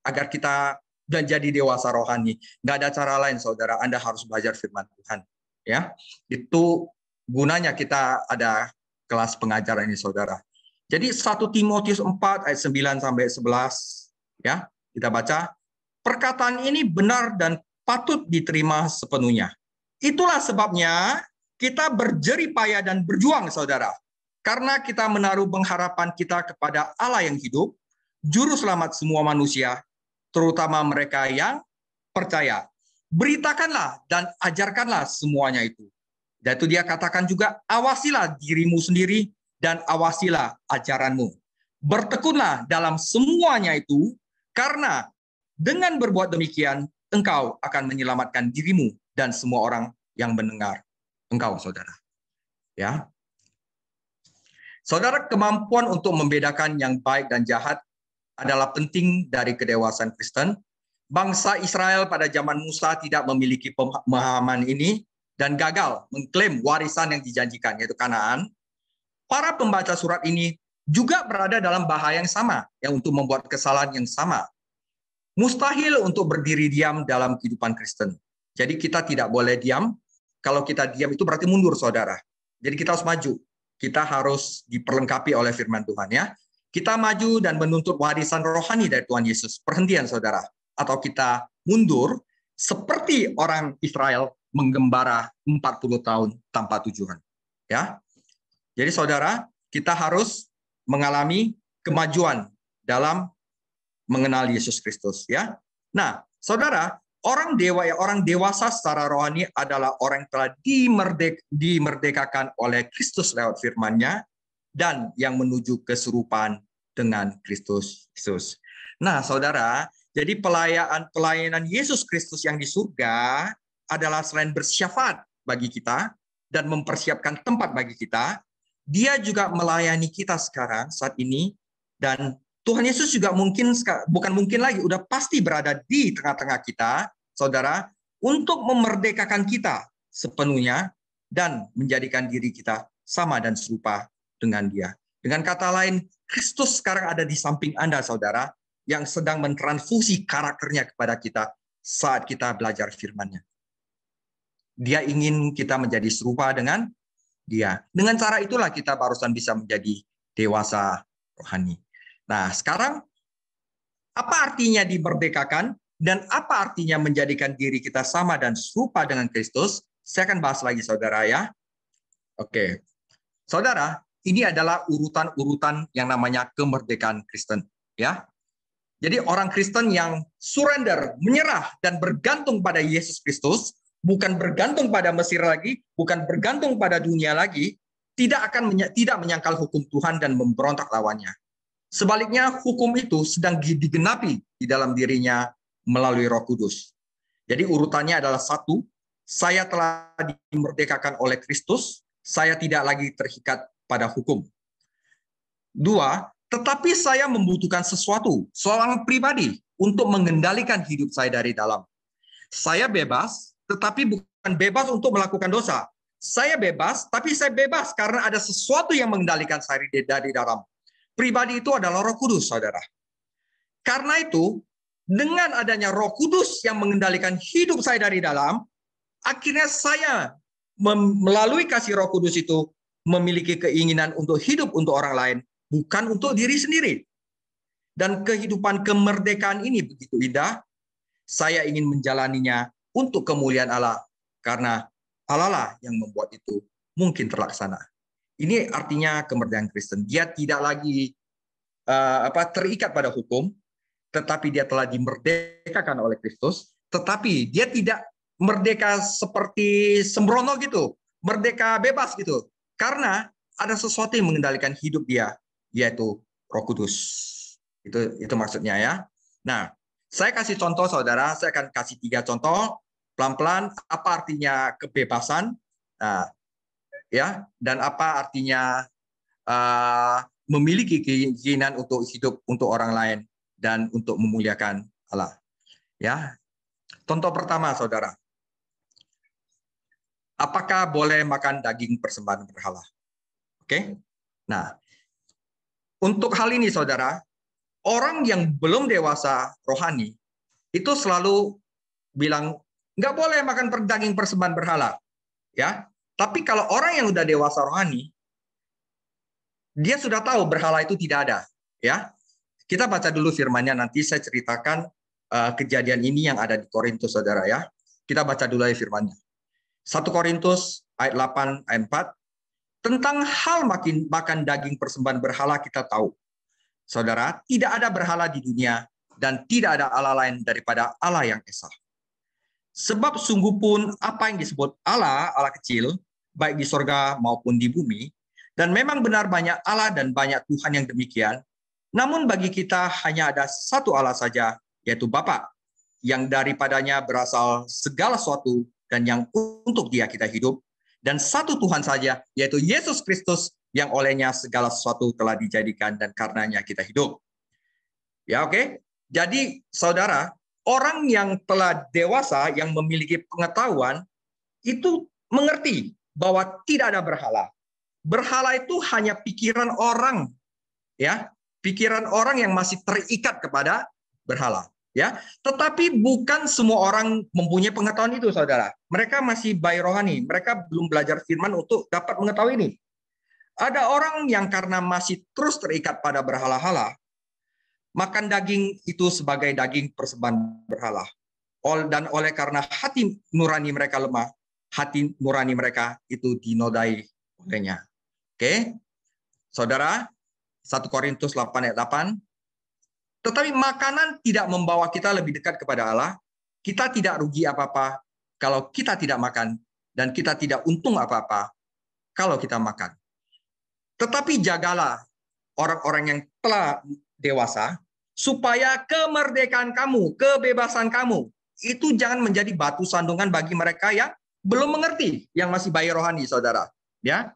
agar kita menjadi dewasa rohani? Nggak ada cara lain, saudara. Anda harus belajar firman Tuhan. Ya, itu gunanya kita ada kelas pengajaran ini, saudara. Jadi 1 Timotius 4 ayat 9 sampai 11, ya, kita baca, perkataan ini benar dan patut diterima sepenuhnya. Itulah sebabnya kita berjerih payah dan berjuang, saudara. Karena kita menaruh pengharapan kita kepada Allah yang hidup, juru selamat semua manusia, terutama mereka yang percaya. Beritakanlah dan ajarkanlah semuanya itu. Dan itu dia katakan juga, awasilah dirimu sendiri dan awasilah ajaranmu. Bertekunlah dalam semuanya itu, karena dengan berbuat demikian, engkau akan menyelamatkan dirimu dan semua orang yang mendengar engkau, saudara. Ya, saudara, kemampuan untuk membedakan yang baik dan jahat adalah penting dari kedewasaan Kristen. Bangsa Israel pada zaman Musa tidak memiliki pemahaman ini dan gagal mengklaim warisan yang dijanjikan, yaitu Kanaan. Para pembaca surat ini juga berada dalam bahaya yang sama, yang untuk membuat kesalahan yang sama. Mustahil untuk berdiri diam dalam kehidupan Kristen. Jadi kita tidak boleh diam. Kalau kita diam itu berarti mundur, saudara. Jadi kita harus maju. Kita harus diperlengkapi oleh firman Tuhan, ya. Kita maju dan menuntut warisan rohani dari Tuhan Yesus. Perhentian, saudara. Atau kita mundur seperti orang Israel menggembara 40 tahun tanpa tujuan. Ya. Jadi saudara, kita harus mengalami kemajuan dalam mengenal Yesus Kristus, ya. Nah, saudara, orang dewasa secara rohani adalah orang yang telah dimerdekakan oleh Kristus lewat firman-Nya dan yang menuju keserupaan dengan Kristus Yesus. Nah, saudara, jadi pelayanan Yesus Kristus yang di surga adalah selain bersyafaat bagi kita dan mempersiapkan tempat bagi kita, dia juga melayani kita sekarang saat ini, dan Tuhan Yesus juga bukan mungkin lagi, udah pasti berada di tengah-tengah kita, saudara, untuk memerdekakan kita sepenuhnya dan menjadikan diri kita sama dan serupa dengan Dia. Dengan kata lain, Kristus sekarang ada di samping Anda, saudara, yang sedang mentransfusi karakternya kepada kita saat kita belajar firman-Nya. Dia ingin kita menjadi serupa dengan Dia. Dengan cara itulah kita barusan bisa menjadi dewasa rohani. Nah, sekarang apa artinya dimerdekakan? Dan apa artinya menjadikan diri kita sama dan serupa dengan Kristus? Saya akan bahas lagi, saudara ya. Oke. Saudara, ini adalah urutan-urutan yang namanya kemerdekaan Kristen. Ya. Jadi orang Kristen yang surrender, menyerah, dan bergantung pada Yesus Kristus, bukan bergantung pada Mesir lagi, bukan bergantung pada dunia lagi, tidak menyangkal hukum Tuhan dan memberontak lawannya. Sebaliknya, hukum itu sedang digenapi di dalam dirinya melalui Roh Kudus. Jadi urutannya adalah 1, saya telah dimerdekakan oleh Kristus, saya tidak lagi terikat pada hukum. 2, tetapi saya membutuhkan sesuatu, seorang pribadi, untuk mengendalikan hidup saya dari dalam. Saya bebas, tetapi bukan bebas untuk melakukan dosa. Saya bebas, tapi saya bebas karena ada sesuatu yang mengendalikan saya dari dalam. Pribadi itu adalah Roh Kudus, saudara. Karena itu, dengan adanya Roh Kudus yang mengendalikan hidup saya dari dalam, akhirnya saya melalui kasih Roh Kudus itu memiliki keinginan untuk hidup untuk orang lain, bukan untuk diri sendiri. Dan kehidupan kemerdekaan ini begitu indah, saya ingin menjalaninya untuk kemuliaan Allah, karena Allah lah yang membuat itu mungkin terlaksana. Ini artinya kemerdekaan Kristen. Dia tidak lagi terikat pada hukum, tetapi dia telah dimerdekakan oleh Kristus. Tetapi dia tidak merdeka seperti sembrono gitu, merdeka bebas gitu. Karena ada sesuatu yang mengendalikan hidup dia, yaitu Roh Kudus. Itu maksudnya ya. Nah, saya kasih contoh, saudara. Saya akan kasih 3 contoh pelan-pelan. Apa artinya kebebasan? Nah, ya, dan apa artinya memiliki keinginan untuk hidup untuk orang lain dan untuk memuliakan Allah. Ya, contoh pertama, saudara. Apakah boleh makan daging persembahan berhala? Oke. Nah, untuk hal ini, saudara, orang yang belum dewasa rohani itu selalu bilang nggak boleh makan daging persembahan berhala, ya. Tapi kalau orang yang udah dewasa rohani, dia sudah tahu berhala itu tidak ada, ya. Kita baca dulu firman-Nya, nanti saya ceritakan kejadian ini yang ada di Korintus, saudara ya. Kita baca dulu aja firman-Nya. 1 Korintus ayat 8 ayat 4. Tentang hal makan daging persembahan berhala kita tahu. Saudara, tidak ada berhala di dunia dan tidak ada Allah lain daripada Allah yang esa. Sebab sungguh pun apa yang disebut Allah, Allah kecil, baik di sorga maupun di bumi, dan memang benar banyak Allah dan banyak Tuhan yang demikian, namun bagi kita hanya ada satu Allah saja, yaitu Bapa, yang daripadanya berasal segala sesuatu dan yang untuk Dia kita hidup, dan satu Tuhan saja, yaitu Yesus Kristus, yang olehnya segala sesuatu telah dijadikan dan karenanya kita hidup. Ya, oke. Jadi, saudara, orang yang telah dewasa, yang memiliki pengetahuan, itu mengerti bahwa tidak ada berhala. Berhala itu hanya pikiran orang, ya, pikiran orang yang masih terikat kepada berhala. Ya, tetapi bukan semua orang mempunyai pengetahuan itu, saudara. Mereka masih bayi rohani, mereka belum belajar firman untuk dapat mengetahui ini. Ada orang yang karena masih terus terikat pada berhala-hala, makan daging itu sebagai daging persembahan berhala. Dan oleh karena hati nurani mereka lemah, hati nurani mereka itu dinodai olehnya. Oke, saudara, 1 Korintus 8 ayat 8. Tetapi makanan tidak membawa kita lebih dekat kepada Allah. Kita tidak rugi apa-apa kalau kita tidak makan, dan kita tidak untung apa-apa kalau kita makan. Tetapi jagalah orang-orang yang telah dewasa, supaya kemerdekaan kamu, kebebasan kamu, itu jangan menjadi batu sandungan bagi mereka yang belum mengerti, yang masih bayi rohani, saudara. Ya,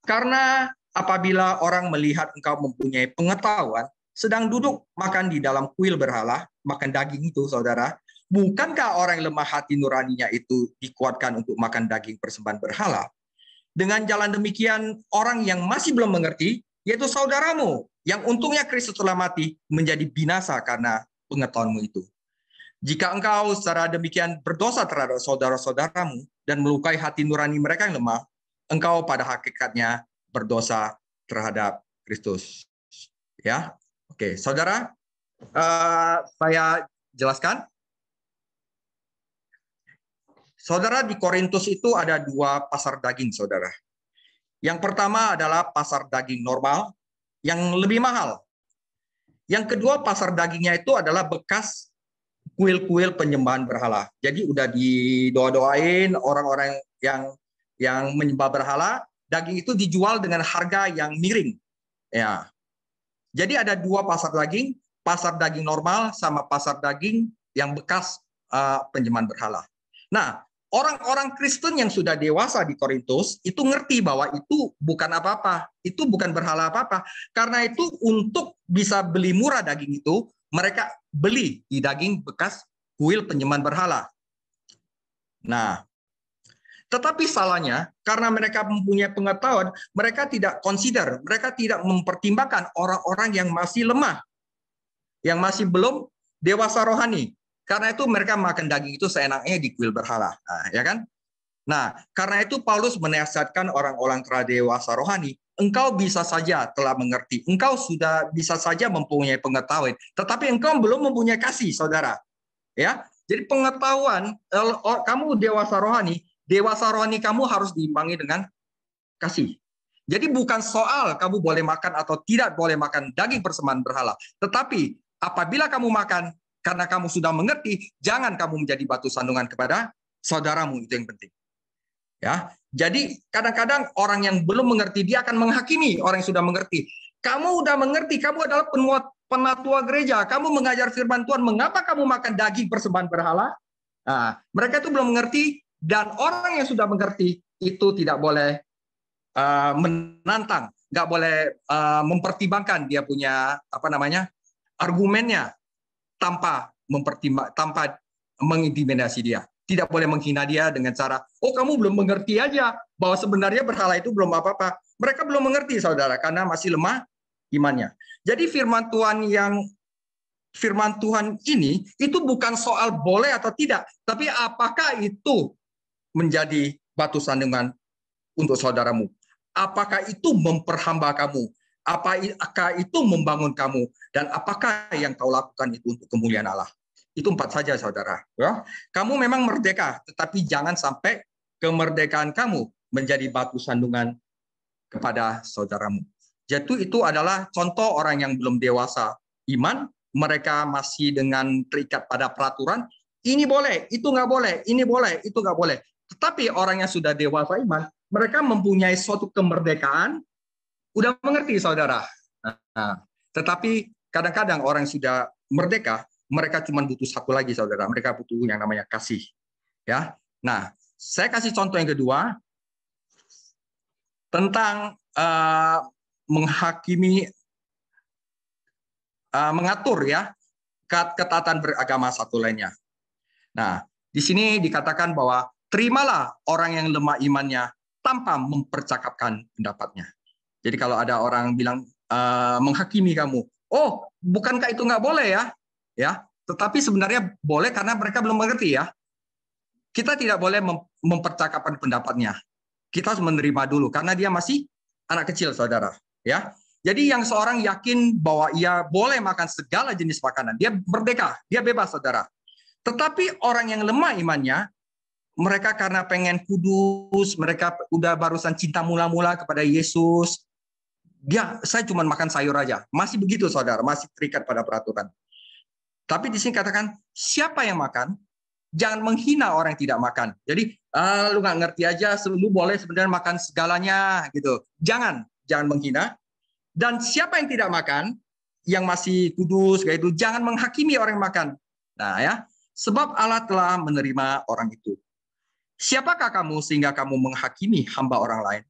karena apabila orang melihat engkau mempunyai pengetahuan, sedang duduk makan di dalam kuil berhala, makan daging itu, saudara, bukankah orang yang lemah hati nuraninya itu dikuatkan untuk makan daging persembahan berhala? Dengan jalan demikian, orang yang masih belum mengerti, yaitu saudaramu, yang untungnya Kristus telah mati, menjadi binasa karena pengetahuanmu itu. Jika engkau secara demikian berdosa terhadap saudara-saudaramu dan melukai hati nurani mereka yang lemah, engkau pada hakikatnya berdosa terhadap Kristus. Ya. Oke, saudara, saya jelaskan. Saudara, di Korintus itu ada 2 pasar daging, saudara. Yang pertama adalah pasar daging normal yang lebih mahal. Yang kedua, pasar dagingnya itu adalah bekas kuil-kuil penyembahan berhala. Jadi udah didoa-doain orang-orang yang menyembah berhala, daging itu dijual dengan harga yang miring. Ya. Jadi ada 2 pasar daging normal sama pasar daging yang bekas penyembahan berhala. Nah, orang-orang Kristen yang sudah dewasa di Korintus itu ngerti bahwa itu bukan apa-apa, itu bukan berhala apa-apa. Karena itu untuk bisa beli murah daging itu, mereka beli di daging bekas kuil penyembahan berhala. Nah, tetapi salahnya karena mereka mempunyai pengetahuan, mereka tidak consider, mereka tidak mempertimbangkan orang-orang yang masih lemah, yang masih belum dewasa rohani. Karena itu mereka makan daging itu seenaknya di kuil berhala, ya kan? Nah, karena itu Paulus menasihatkan orang-orang telah dewasa rohani, engkau bisa saja telah mengerti, engkau sudah bisa saja mempunyai pengetahuan, tetapi engkau belum mempunyai kasih, saudara. Ya, jadi pengetahuan, kamu dewasa rohani kamu harus diimbangi dengan kasih. Jadi bukan soal kamu boleh makan atau tidak boleh makan daging persembahan berhala, tetapi apabila kamu makan, karena kamu sudah mengerti, jangan kamu menjadi batu sandungan kepada saudaramu, itu yang penting. Ya, jadi kadang-kadang orang yang belum mengerti dia akan menghakimi orang yang sudah mengerti. Kamu udah mengerti, kamu adalah penatua gereja, kamu mengajar firman Tuhan, mengapa kamu makan daging persembahan berhala? Nah, mereka itu belum mengerti, dan orang yang sudah mengerti itu tidak boleh menantang, nggak boleh mempertimbangkan dia punya argumennya tanpa mengintimidasi dia. Tidak boleh menghina dia dengan cara, oh kamu belum mengerti aja bahwa sebenarnya berhala itu belum apa-apa. Mereka belum mengerti, saudara, karena masih lemah imannya. Jadi firman Tuhan ini itu bukan soal boleh atau tidak, tapi apakah itu menjadi batu sandungan untuk saudaramu? Apakah itu memperhamba kamu? Apakah itu membangun kamu? Dan apakah yang kau lakukan itu untuk kemuliaan Allah? Itu 4 saja, saudara. Ya. Kamu memang merdeka, tetapi jangan sampai kemerdekaan kamu menjadi batu sandungan kepada saudaramu. Jadi itu adalah contoh orang yang belum dewasa iman. Mereka masih dengan terikat pada peraturan. Ini boleh, itu nggak boleh. Ini boleh, itu nggak boleh. Tetapi orang yang sudah dewasa iman, mereka mempunyai suatu kemerdekaan. Udah mengerti, saudara. Nah, tetapi kadang-kadang orang yang sudah merdeka, mereka cuma butuh satu lagi, saudara. Mereka butuh yang namanya kasih. Ya. Nah, saya kasih contoh yang kedua tentang mengatur ya ketaatan beragama satu lainnya. Nah, di sini dikatakan bahwa terimalah orang yang lemah imannya tanpa mempercakapkan pendapatnya. Jadi kalau ada orang bilang menghakimi kamu, oh, bukankah itu nggak boleh ya? Ya, tetapi sebenarnya boleh karena mereka belum mengerti ya. Kita tidak boleh mempercakapkan pendapatnya. Kita harus menerima dulu karena dia masih anak kecil, saudara. Ya, jadi yang seorang yakin bahwa ia boleh makan segala jenis makanan, dia merdeka, dia bebas, saudara. Tetapi orang yang lemah imannya, mereka karena pengen kudus, mereka udah barusan cinta mula-mula kepada Yesus. Saya cuma makan sayur aja. Masih begitu, saudara, masih terikat pada peraturan. Tapi di sini katakan, siapa yang makan, jangan menghina orang yang tidak makan. Jadi, lu nggak ngerti aja, lu boleh sebenarnya makan segalanya, gitu. Jangan menghina. Dan siapa yang tidak makan, yang masih kudus, kayak itu, jangan menghakimi orang yang makan. Nah, ya, sebab Allah telah menerima orang itu. Siapakah kamu sehingga kamu menghakimi hamba orang lain?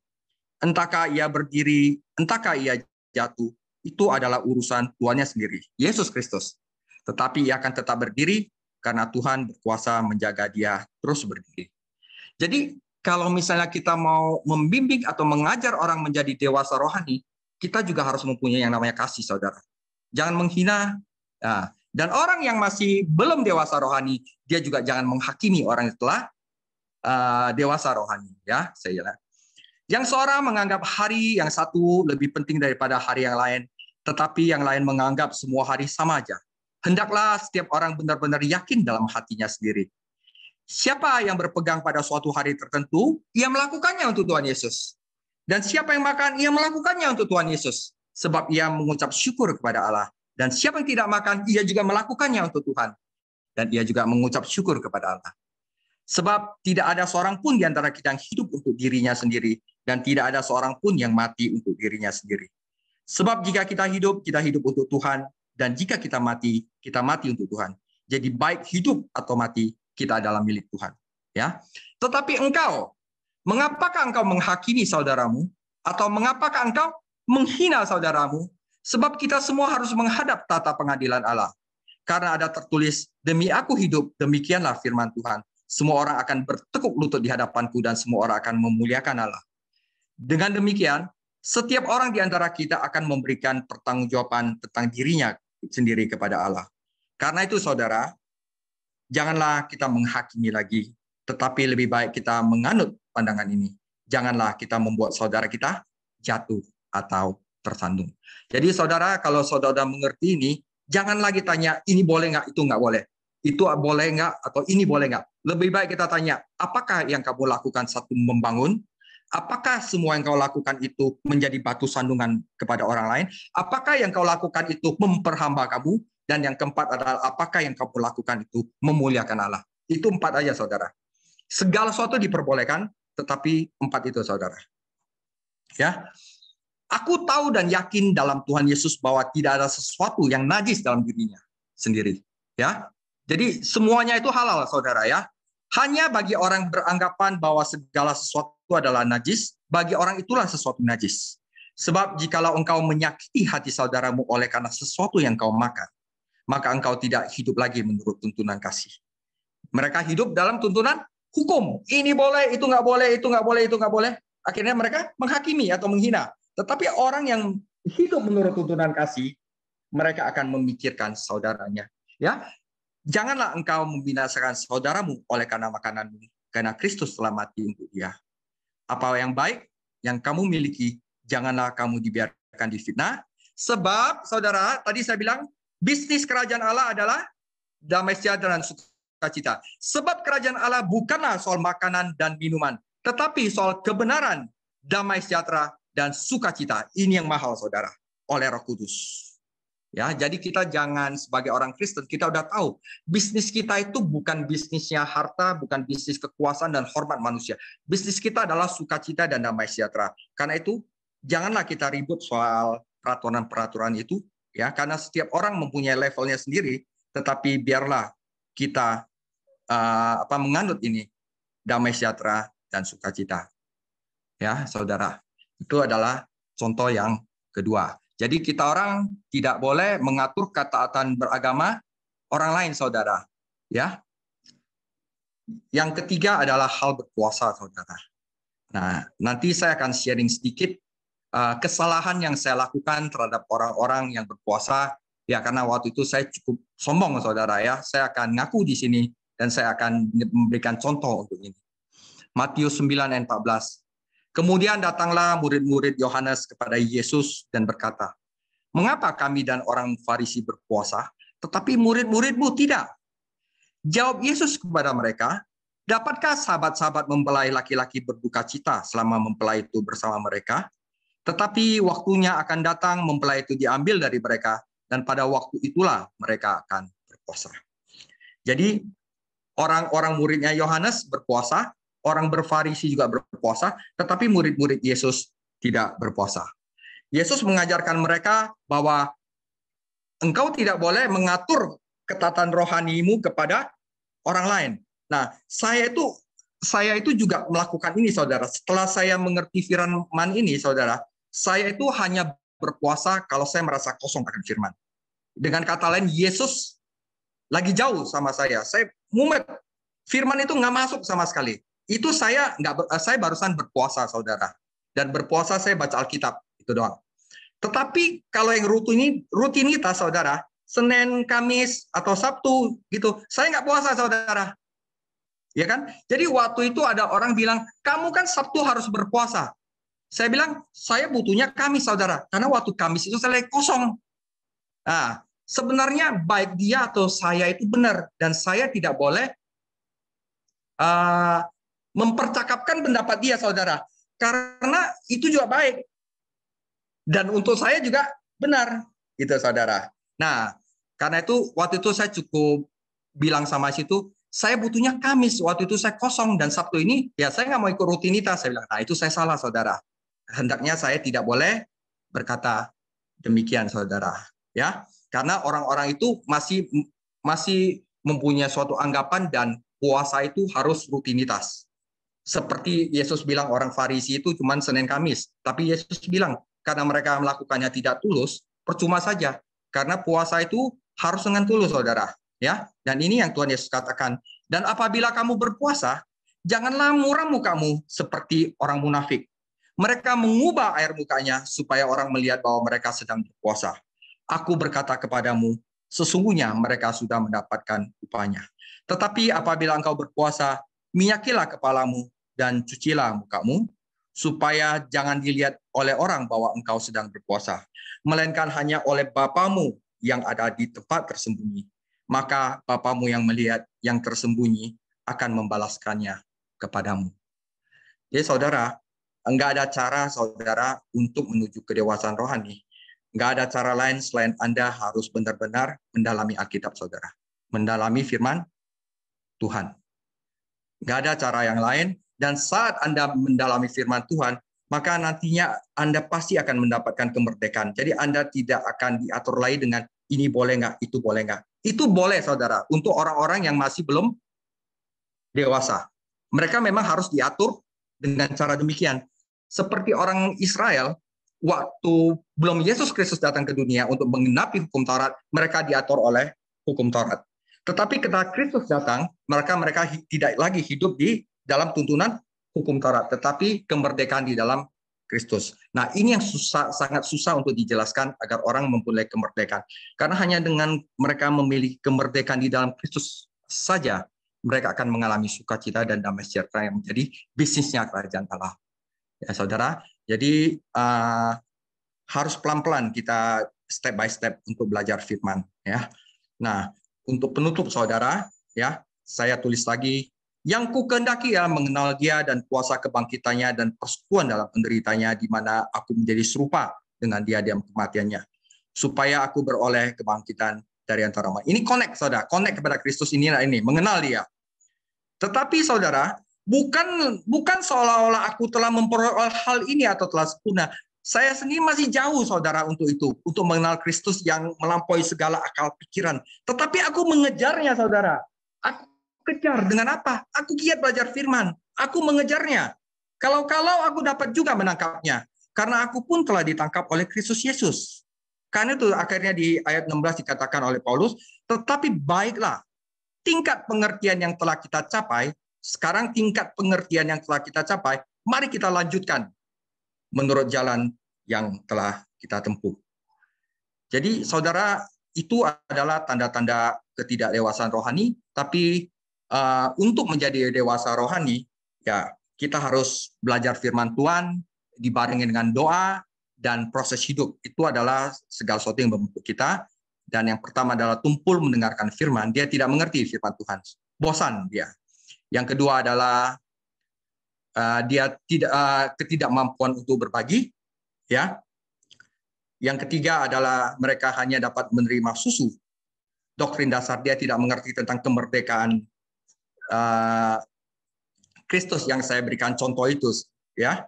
Entahkah ia berdiri, entahkah ia jatuh, itu adalah urusan Tuhannya sendiri, Yesus Kristus. Tetapi ia akan tetap berdiri karena Tuhan berkuasa menjaga dia terus berdiri. Jadi kalau misalnya kita mau membimbing atau mengajar orang menjadi dewasa rohani, kita juga harus mempunyai yang namanya kasih, saudara. Jangan menghina. Nah, dan orang yang masih belum dewasa rohani, dia juga jangan menghakimi orang yang telah dewasa rohani. Ya, saya yang seorang menganggap hari yang satu lebih penting daripada hari yang lain, tetapi yang lain menganggap semua hari sama aja. Hendaklah setiap orang benar-benar yakin dalam hatinya sendiri. Siapa yang berpegang pada suatu hari tertentu, ia melakukannya untuk Tuhan Yesus. Dan siapa yang makan, ia melakukannya untuk Tuhan Yesus. Sebab ia mengucap syukur kepada Allah. Dan siapa yang tidak makan, ia juga melakukannya untuk Tuhan. Dan ia juga mengucap syukur kepada Allah. Sebab tidak ada seorang pun di antara kita yang hidup untuk dirinya sendiri. Dan tidak ada seorang pun yang mati untuk dirinya sendiri. Sebab jika kita hidup untuk Tuhan. Dan jika kita mati untuk Tuhan. Jadi baik hidup atau mati, kita adalah milik Tuhan. Ya. Tetapi engkau, mengapakah engkau menghakimi saudaramu? Atau mengapakah engkau menghina saudaramu? Sebab kita semua harus menghadap tata pengadilan Allah. Karena ada tertulis, demi aku hidup, demikianlah firman Tuhan. Semua orang akan bertekuk lutut di hadapanku dan semua orang akan memuliakan Allah. Dengan demikian, setiap orang di antara kita akan memberikan pertanggungjawaban tentang dirinya sendiri kepada Allah. Karena itu saudara, janganlah kita menghakimi lagi, tetapi lebih baik kita menganut pandangan ini. Janganlah kita membuat saudara kita jatuh atau tersandung. Jadi saudara, kalau saudara mengerti ini, jangan lagi tanya, ini boleh nggak, itu nggak boleh. Itu boleh nggak, atau ini boleh nggak. Lebih baik kita tanya, apakah yang kamu lakukan satu membangun? Apakah semua yang kau lakukan itu menjadi batu sandungan kepada orang lain? Apakah yang kau lakukan itu memperhamba kamu? Dan yang keempat adalah apakah yang kamu lakukan itu memuliakan Allah. Itu 4 aja saudara. Segala sesuatu diperbolehkan, tetapi 4 itu saudara. Ya, aku tahu dan yakin dalam Tuhan Yesus bahwa tidak ada sesuatu yang najis dalam dirinya sendiri. Ya, jadi semuanya itu halal saudara ya. Hanya bagi orang beranggapan bahwa segala sesuatu adalah najis, bagi orang itulah sesuatu najis. Sebab jikalau engkau menyakiti hati saudaramu oleh karena sesuatu yang kau makan, maka engkau tidak hidup lagi menurut tuntunan kasih. Mereka hidup dalam tuntunan hukum. Ini boleh, itu nggak boleh, itu nggak boleh, itu nggak boleh. Akhirnya mereka menghakimi atau menghina. Tetapi orang yang hidup menurut tuntunan kasih, mereka akan memikirkan saudaranya. Ya, janganlah engkau membinasakan saudaramu oleh karena makananmu, karena Kristus telah mati untuk dia. Apa yang baik yang kamu miliki, janganlah kamu dibiarkan difitnah. Sebab, saudara, tadi saya bilang, bisnis kerajaan Allah adalah damai sejahtera dan sukacita. Sebab kerajaan Allah bukanlah soal makanan dan minuman, tetapi soal kebenaran, damai sejahtera, dan sukacita. Ini yang mahal, saudara, oleh Roh Kudus. Ya, jadi kita jangan sebagai orang Kristen, kita udah tahu bisnis kita itu bukan bisnisnya harta, bukan bisnis kekuasaan dan hormat manusia. Bisnis kita adalah sukacita dan damai sejahtera. Karena itu janganlah kita ribut soal peraturan-peraturan itu, ya, karena setiap orang mempunyai levelnya sendiri. Tetapi biarlah kita menganut ini damai sejahtera dan sukacita. Ya, saudara, itu adalah contoh yang kedua. Jadi kita orang tidak boleh mengatur ketaatan beragama orang lain, saudara. Ya. Yang ketiga adalah hal berpuasa, saudara. Nah, nanti saya akan sharing sedikit kesalahan yang saya lakukan terhadap orang-orang yang berpuasa. Ya, karena waktu itu saya cukup sombong, saudara. Ya, saya akan ngaku di sini dan saya akan memberikan contoh untuk ini. Matius 9 ayat 14. Kemudian datanglah murid-murid Yohanes kepada Yesus dan berkata, "Mengapa kami dan orang Farisi berpuasa, tetapi murid-muridmu tidak?" Jawab Yesus kepada mereka, "Dapatkah sahabat-sahabat mempelai laki-laki berduka cita selama mempelai itu bersama mereka? Tetapi waktunya akan datang mempelai itu diambil dari mereka, dan pada waktu itulah mereka akan berpuasa." Jadi orang-orang muridnya Yohanes berpuasa, orang berfarisi juga berpuasa, tetapi murid-murid Yesus tidak berpuasa. Yesus mengajarkan mereka bahwa engkau tidak boleh mengatur ketaatan rohanimu kepada orang lain. Nah, saya itu juga melakukan ini, saudara. Setelah saya mengerti firman ini, saudara, saya itu hanya berpuasa kalau saya merasa kosong akan firman. Dengan kata lain, Yesus lagi jauh sama saya. Saya mumet. Firman itu nggak masuk sama sekali. Itu saya barusan berpuasa, saudara. Dan berpuasa saya baca Alkitab, itu doang. Tetapi kalau yang rutinitas, saudara, Senin, Kamis, atau Sabtu, gitu, saya nggak puasa, saudara. Ya kan? Jadi waktu itu ada orang bilang, kamu kan Sabtu harus berpuasa. Saya bilang, saya butuhnya Kamis, saudara. Karena waktu Kamis itu saya lagi kosong. Nah, sebenarnya baik dia atau saya itu benar. Dan saya tidak boleh mempercakapkan pendapat dia, saudara. Karena itu juga baik. Dan untuk saya juga benar, gitu saudara. Nah, karena itu waktu itu saya cukup bilang sama situ, saya butuhnya Kamis. Waktu itu saya kosong dan Sabtu ini, ya saya nggak mau ikut rutinitas. Saya bilang, nah itu saya salah, saudara. Hendaknya saya tidak boleh berkata demikian, saudara. Ya, karena orang-orang itu masih mempunyai suatu anggapan dan puasa itu harus rutinitas. Seperti Yesus bilang orang Farisi itu cuma Senin Kamis. Tapi Yesus bilang, karena mereka melakukannya tidak tulus, percuma saja. Karena puasa itu harus dengan tulus, saudara. Ya, dan ini yang Tuhan Yesus katakan. Dan apabila kamu berpuasa, janganlah muram mukamu seperti orang munafik. Mereka mengubah air mukanya supaya orang melihat bahwa mereka sedang berpuasa. Aku berkata kepadamu, sesungguhnya mereka sudah mendapatkan upahnya. Tetapi apabila engkau berpuasa, minyakilah kepalamu dan cucilah mukamu, supaya jangan dilihat oleh orang bahwa engkau sedang berpuasa, melainkan hanya oleh Bapamu yang ada di tempat tersembunyi. Maka Bapamu yang melihat yang tersembunyi akan membalaskannya kepadamu. Jadi saudara, enggak ada cara saudara untuk menuju kedewasaan rohani. Enggak ada cara lain selain Anda harus benar-benar mendalami Alkitab, saudara. Mendalami firman Tuhan. Enggak ada cara yang lain. Dan saat Anda mendalami firman Tuhan, maka nantinya Anda pasti akan mendapatkan kemerdekaan. Jadi Anda tidak akan diatur lagi dengan ini boleh nggak, itu boleh nggak. Itu boleh, saudara, untuk orang-orang yang masih belum dewasa. Mereka memang harus diatur dengan cara demikian. Seperti orang Israel, waktu belum Yesus Kristus datang ke dunia untuk menggenapi hukum Taurat, mereka diatur oleh hukum Taurat. Tetapi ketika Kristus datang, mereka tidak lagi hidup di dalam tuntunan hukum Taurat, tetapi kemerdekaan di dalam Kristus. Nah, ini yang sangat susah untuk dijelaskan agar orang mempunyai kemerdekaan. Karena hanya dengan mereka memiliki kemerdekaan di dalam Kristus saja, mereka akan mengalami sukacita dan damai sejahtera yang menjadi bisnisnya kerajaan Allah. Ya, saudara. Jadi harus pelan-pelan kita step by step untuk belajar firman. Ya. Nah, untuk penutup, saudara, ya, saya tulis lagi. Yang kukehendaki ya mengenal dia dan kuasa kebangkitannya dan persekutuan dalam penderitanya, di mana aku menjadi serupa dengan dia dalam kematiannya, supaya aku beroleh kebangkitan dari antara mati. Ini connect, saudara, connect kepada Kristus ini mengenal dia. Tetapi saudara, bukan seolah-olah aku telah memperoleh hal ini atau telah sempurna. Saya sendiri masih jauh, saudara, untuk itu, untuk mengenal Kristus yang melampaui segala akal pikiran. Tetapi aku mengejarnya, saudara. Aku kejar dengan apa? Aku giat belajar firman. Aku mengejarnya. Kalau aku dapat juga menangkapnya. Karena aku pun telah ditangkap oleh Kristus Yesus. Karena itu akhirnya di ayat 16 dikatakan oleh Paulus, tetapi baiklah, tingkat pengertian yang telah kita capai, sekarang tingkat pengertian yang telah kita capai, mari kita lanjutkan menurut jalan yang telah kita tempuh. Jadi saudara, itu adalah tanda-tanda ketidakdewasaan rohani, tapi untuk menjadi dewasa rohani, ya kita harus belajar firman Tuhan, dibarengi dengan doa, dan proses hidup. Itu adalah segala sesuatu yang membentuk kita. Dan yang pertama adalah tumpul mendengarkan firman. Dia tidak mengerti firman Tuhan. Bosan dia. Yang kedua adalah dia ketidakmampuan untuk berbagi. Ya. Yang ketiga adalah mereka hanya dapat menerima susu. Doktrin dasar, dia tidak mengerti tentang kemerdekaan Kristus yang saya berikan contoh itu, ya.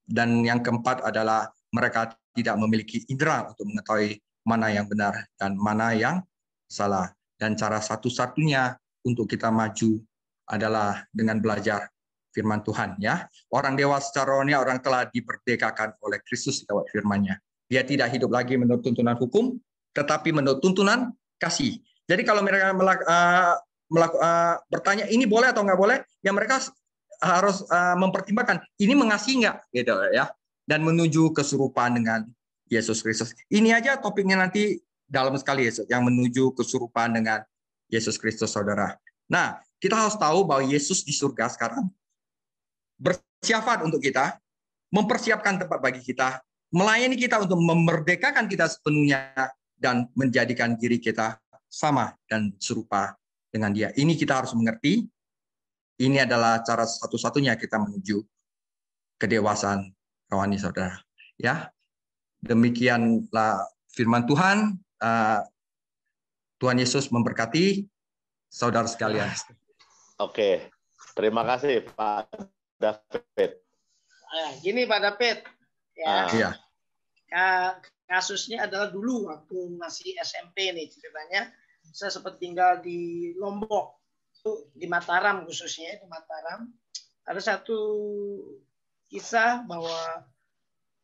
Dan yang keempat adalah mereka tidak memiliki indera untuk mengetahui mana yang benar dan mana yang salah. Dan cara satu-satunya untuk kita maju adalah dengan belajar firman Tuhan, ya. Orang dewasa secara rohani, orang telah diperdekakan oleh Kristus lewat firman-Nya. Dia tidak hidup lagi menurut tuntunan hukum, tetapi menurut tuntunan kasih. Jadi kalau mereka bertanya ini boleh atau nggak boleh, ya mereka harus mempertimbangkan ini mengasihi nggak, gitu ya, dan menuju keserupaan dengan Yesus Kristus. Ini aja topiknya nanti dalam sekali, yang menuju keserupaan dengan Yesus Kristus, saudara. Nah, kita harus tahu bahwa Yesus di surga sekarang bersyafaat untuk kita, mempersiapkan tempat bagi kita, melayani kita untuk memerdekakan kita sepenuhnya, dan menjadikan diri kita sama dan serupa dengan Dia. Ini kita harus mengerti. Ini adalah cara satu-satunya kita menuju kedewasaan rohani, saudara. Ya, demikianlah firman Tuhan. Tuhan Yesus memberkati saudara sekalian. Oke, terima kasih Pak David. Gini Pak David, ya. Iya. Kasusnya adalah dulu waktu masih SMP nih ceritanya. Saya sempat tinggal di Lombok, di Mataram khususnya, di Mataram. Ada satu kisah bahwa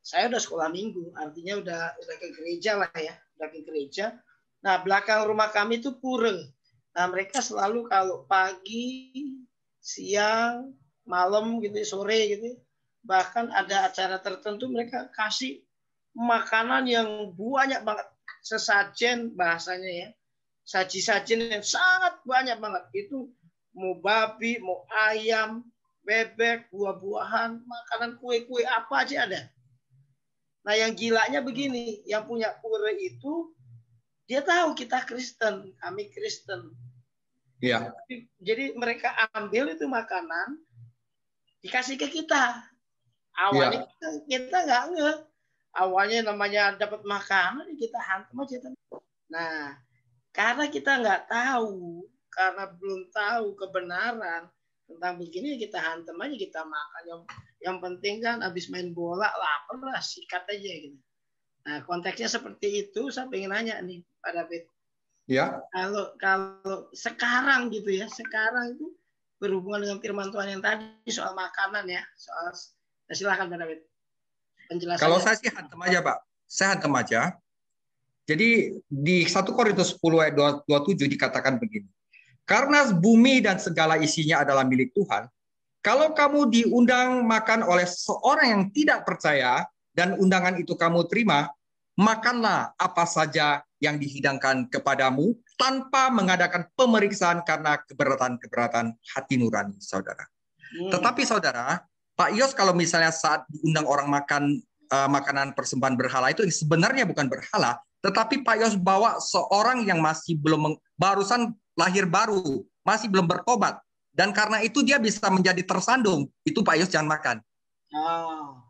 saya udah sekolah minggu, artinya udah ke gereja lah ya, udah ke gereja. Nah, belakang rumah kami itu pura. Nah, mereka selalu kalau pagi, siang, malam gitu, sore gitu, bahkan ada acara tertentu mereka kasih makanan yang banyak banget, sesajen bahasanya ya, saji-sajen yang sangat banyak banget. Itu mau babi, mau ayam, bebek, buah-buahan, makanan kue-kue apa aja ada. Nah, yang gilanya begini, yang punya pura itu dia tahu kita Kristen, kami Kristen. Iya. Jadi mereka ambil itu makanan, dikasih ke kita. Awalnya kita nggak nge. Awalnya namanya dapat makanan, kita hantam aja. Nah, karena kita nggak tahu, karena belum tahu kebenaran tentang begini, kita hantam aja, kita makan. Yang penting kan habis main bola, lapar lah, sikat aja gitu. Nah, konteksnya seperti itu. Saya pengen nanya nih, Pak David. Ya. Kalau sekarang gitu ya, sekarang itu berhubungan dengan firman Tuhan yang tadi soal makanan ya, soal. Nah, silakan Pak David. Penjelasannya. Kalau saya sih hantam aja, Pak. Saya hantam aja. Jadi di 1 Korintus 10 ayat 27 dikatakan begini. Karena bumi dan segala isinya adalah milik Tuhan. Kalau kamu diundang makan oleh seorang yang tidak percaya dan undangan itu kamu terima, makanlah apa saja yang dihidangkan kepadamu tanpa mengadakan pemeriksaan karena keberatan-keberatan hati nurani, saudara. Tetapi saudara, Pak Yos kalau misalnya saat diundang orang makan makanan persembahan berhala itu sebenarnya bukan berhala, tetapi Pak Yos bawa seorang yang masih belum barusan lahir baru, masih belum bertobat, dan karena itu dia bisa menjadi tersandung. Itu Pak Yos jangan makan. Oh.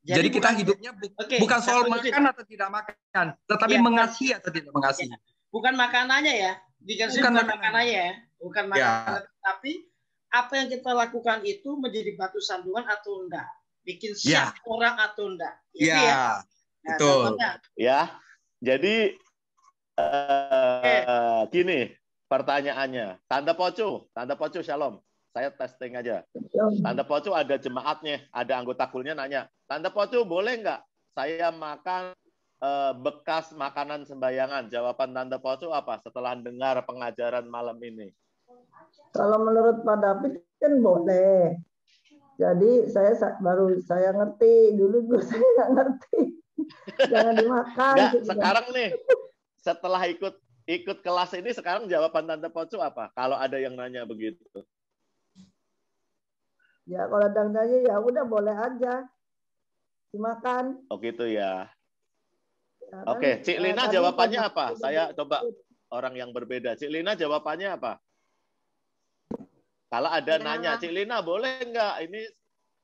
Jadi kita hidupnya bukan soal makan atau tidak makan, tetapi mengasihi atau tidak mengasihi. Bukan makanannya ya, bukan makanannya ya, bukan makanan, tapi apa yang kita lakukan itu menjadi batu sandungan atau enggak, bikin siap orang atau enggak. Iya, betul. Ya, jadi gini pertanyaannya, Tante Pocu, shalom. Saya testing aja. Tante Pocu ada jemaatnya, ada anggota kulnya nanya, Tante Pocu boleh nggak saya makan bekas makanan sembayangan? Jawaban Tante Pocu apa setelah dengar pengajaran malam ini? Kalau menurut Pak David kan boleh. Jadi saya ngerti, dulu saya nggak ngerti. Jangan dimakan. Nggak, sekarang nih setelah ikut kelas ini sekarang jawaban Tante Pocu apa? Kalau ada yang nanya begitu. Ya kalau nanya ya udah boleh aja dimakan. Oh gitu ya. Oke, Cik Lina jawabannya apa? Saya coba orang yang berbeda. Cik Lina jawabannya apa? Kalau ada nanya, Cik Lina boleh nggak ini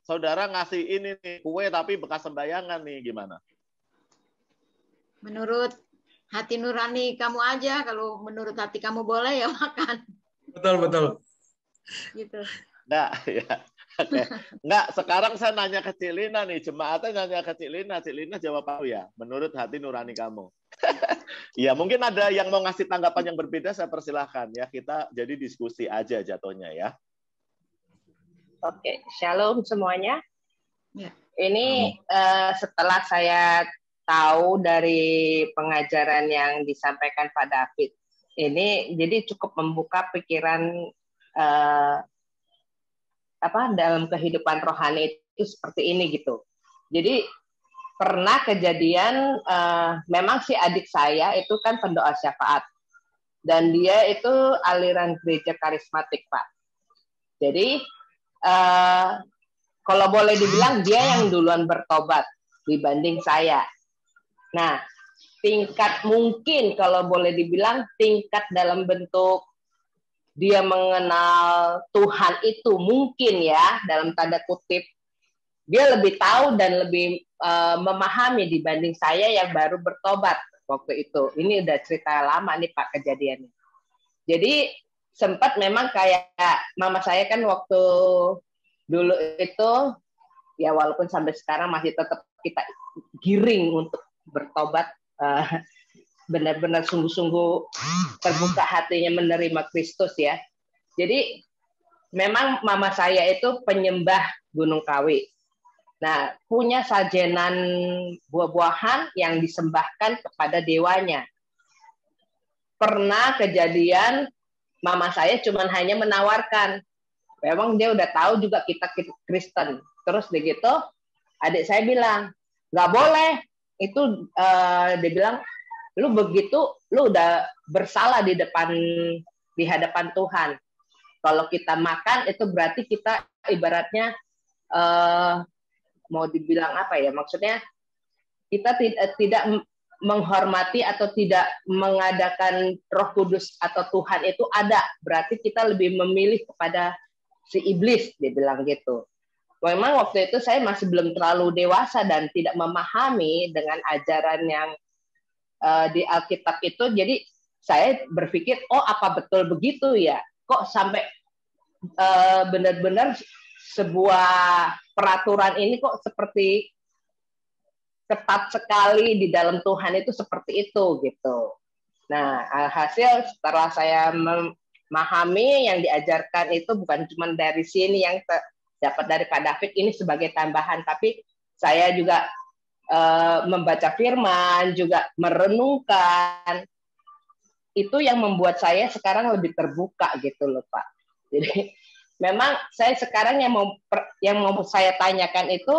saudara ngasih ini nih, kue tapi bekas sembayangan nih, gimana? Menurut hati nurani kamu aja, kalau menurut hati kamu boleh ya makan. Betul. Gitu. Nggak, ya. Oke. Nggak, sekarang saya nanya ke Cik Lina nih, jemaatnya nanya ke Cik Lina jawab apa ya? Menurut hati nurani kamu. Ya, mungkin ada yang mau ngasih tanggapan yang berbeda, saya persilahkan ya. Kita jadi diskusi aja jatuhnya ya. Oke, shalom semuanya. Ya. Ini setelah saya tahu dari pengajaran yang disampaikan Pak David, ini jadi cukup membuka pikiran dalam kehidupan rohani itu seperti ini gitu. Jadi pernah kejadian memang si adik saya itu kan pendoa syafaat dan dia itu aliran gereja karismatik, Pak. Jadi kalau boleh dibilang dia yang duluan bertobat dibanding saya. Nah, tingkat mungkin kalau boleh dibilang tingkat dalam bentuk dia mengenal Tuhan itu mungkin ya dalam tanda kutip dia lebih tahu dan lebih memahami dibanding saya yang baru bertobat waktu itu. Ini udah cerita lama nih Pak kejadiannya. Jadi sempat memang kayak mama saya kan waktu dulu itu ya walaupun sampai sekarang masih tetap kita giring untuk bertobat, benar-benar sungguh-sungguh terbuka hatinya menerima Kristus ya. Jadi memang mama saya itu penyembah Gunung Kawi. Nah, punya sajenan buah-buahan yang disembahkan kepada dewanya. Pernah kejadian mama saya cuma hanya menawarkan. Memang dia udah tahu juga kita Kristen. Terus begitu adik saya bilang, nggak boleh. Itu dia bilang, lu begitu, lu udah bersalah di hadapan Tuhan. Kalau kita makan itu berarti kita ibaratnya mau dibilang apa ya? Maksudnya kita tidak menghormati atau tidak mengadakan Roh Kudus atau Tuhan itu ada. Berarti kita lebih memilih kepada si iblis, dia bilang gitu. Memang waktu itu saya masih belum terlalu dewasa dan tidak memahami dengan ajaran yang di Alkitab itu. Jadi saya berpikir, oh apa betul begitu ya? Kok sampai benar-benar sebuah peraturan ini kok seperti ketat sekali di dalam Tuhan itu seperti itu gitu. Nah, hasil setelah saya memahami yang diajarkan itu bukan cuma dari sini yang dapat dari Pak David ini sebagai tambahan, tapi saya juga membaca firman, juga merenungkan. Itu yang membuat saya sekarang lebih terbuka gitu loh Pak. Jadi memang saya sekarang yang mau saya tanyakan itu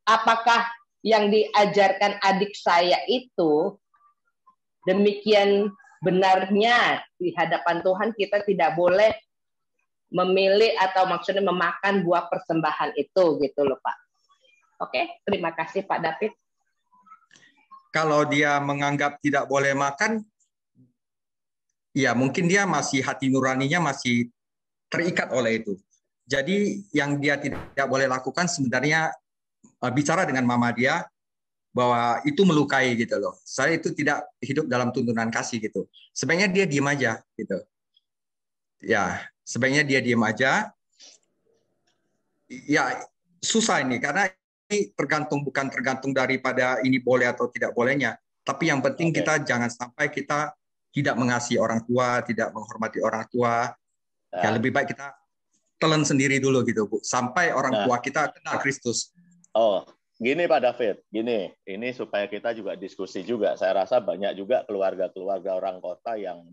apakah yang diajarkan adik saya itu demikian benarnya di hadapan Tuhan kita tidak boleh memilih atau maksudnya memakan buah persembahan itu gitu loh Pak. Oke, terima kasih Pak David. Kalau dia menganggap tidak boleh makan, ya mungkin dia masih hati nuraninya masih terikat oleh itu. Jadi yang dia tidak boleh lakukan sebenarnya bicara dengan mama dia bahwa itu melukai gitu loh. Saya itu tidak hidup dalam tuntunan kasih gitu. Sebaiknya dia diam aja gitu. Ya, sebaiknya dia diam aja. Ya, susah ini karena ini bukan tergantung daripada ini boleh atau tidak bolehnya. Tapi yang penting kita jangan sampai kita tidak mengasihi orang tua, tidak menghormati orang tua. Ya lebih baik kita telan sendiri dulu gitu Bu, sampai orang tua kita kenal Kristus. Oh, gini Pak David, gini, ini supaya kita juga diskusi juga. Saya rasa banyak juga keluarga-keluarga orang kota yang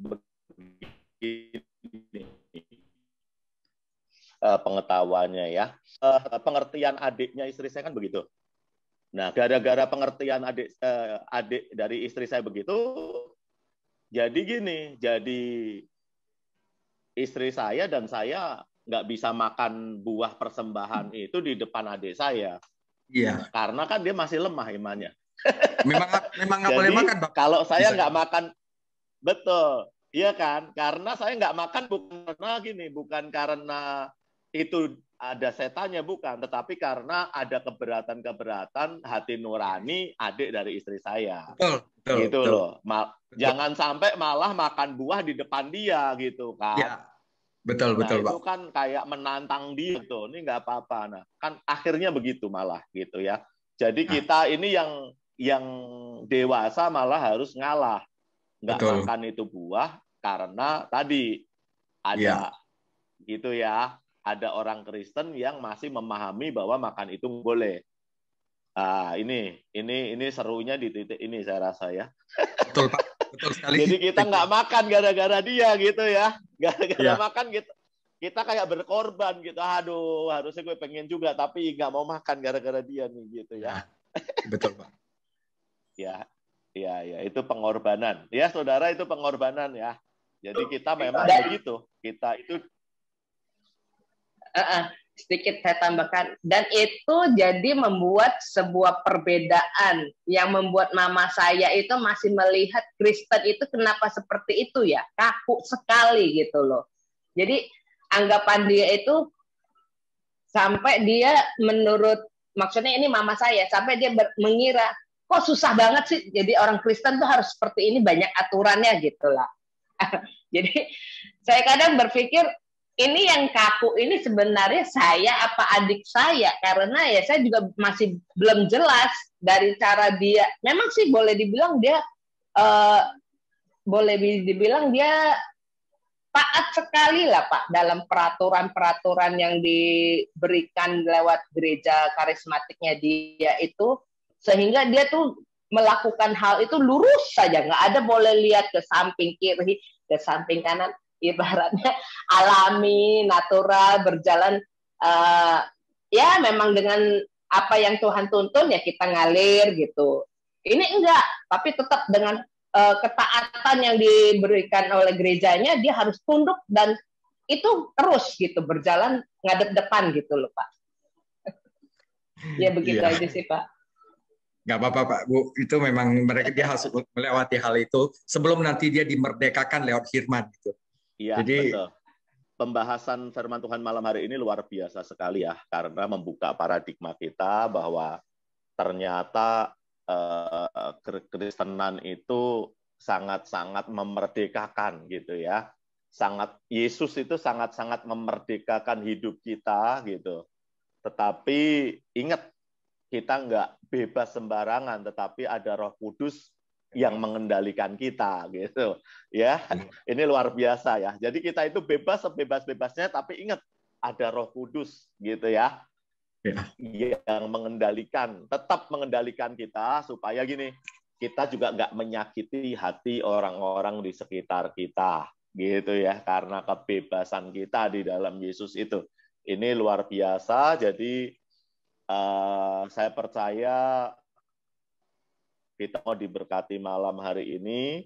begini pengetahuannya ya. Pengertian adiknya istri saya kan begitu. Nah, gara-gara pengertian adik dari istri saya begitu, jadi gini, jadi istri saya dan saya nggak bisa makan buah persembahan itu di depan adik saya. Iya. Karena kan dia masih lemah imannya. Memang nggak boleh makan, Pak. Kalau saya nggak makan, betul, iya kan? Karena saya nggak makan bukan karena itu ada setannya, bukan, tetapi karena ada keberatan hati nurani adik dari istri saya. Betul. Gitu loh. Jangan sampai malah makan buah di depan dia gitu kan. Ya. Betul, Pak. Pak. Itu kan kayak menantang dia tuh. Ini nggak apa-apa. Nah, kan akhirnya begitu malah gitu ya. Jadi kita ini yang dewasa malah harus ngalah. Nggak makan itu buah karena tadi ada gitu ya. Ada orang Kristen yang masih memahami bahwa makan itu boleh. Ah, ini serunya di titik ini saya rasa ya. Betul Pak. Betul sekali. Jadi kita nggak makan gara-gara dia gitu ya. Gara-gara makan kita kayak berkorban gitu. Aduh, harusnya gue pengen juga tapi nggak mau makan gara-gara dia nih gitu ya. Betul Pak. Ya, itu pengorbanan. Ya saudara, itu pengorbanan ya. Jadi kita memang begitu. Kita itu sedikit saya tambahkan, dan itu jadi membuat sebuah perbedaan yang membuat mama saya itu masih melihat Kristen itu kenapa seperti itu ya, kaku sekali gitu loh. Jadi anggapan dia itu sampai dia menurut, maksudnya ini mama saya, sampai dia mengira, kok susah banget sih jadi orang Kristen tuh harus seperti ini, banyak aturannya gitu lah. Jadi saya kadang berpikir, ini yang kaku ini sebenarnya saya apa adik saya, karena ya saya juga masih belum jelas dari cara dia. Memang sih boleh dibilang dia taat sekali lah Pak dalam peraturan-peraturan yang diberikan lewat gereja karismatiknya dia itu, sehingga dia tuh melakukan hal itu lurus saja, nggak ada boleh lihat ke samping kiri, ke samping kanan. Ibaratnya alami, natural, berjalan ya memang dengan apa yang Tuhan tuntun ya kita ngalir gitu. Ini enggak, tapi tetap dengan ketaatan yang diberikan oleh gerejanya, dia harus tunduk dan itu terus gitu berjalan ngadep depan gitu loh Pak. Ya begitu aja sih Pak. Nggak apa-apa Pak Bu, itu memang mereka dia harus melewati hal itu sebelum nanti dia dimerdekakan lewat firman gitu. Iya, Jadi, betul. Pembahasan firman Tuhan malam hari ini luar biasa sekali ya, karena membuka paradigma kita bahwa ternyata kekristenan itu sangat-sangat memerdekakan gitu ya. Yesus itu sangat-sangat memerdekakan hidup kita gitu. Tetapi ingat, kita nggak bebas sembarangan, tetapi ada Roh Kudus yang mengendalikan kita gitu ya. Ini luar biasa ya. Jadi kita itu bebas sebebas-bebasnya, tapi ingat ada Roh Kudus gitu ya, yang mengendalikan, tetap mengendalikan kita supaya gini, kita juga nggak menyakiti hati orang-orang di sekitar kita gitu ya, karena kebebasan kita di dalam Yesus itu. Ini luar biasa. Jadi saya percaya kita mau diberkati malam hari ini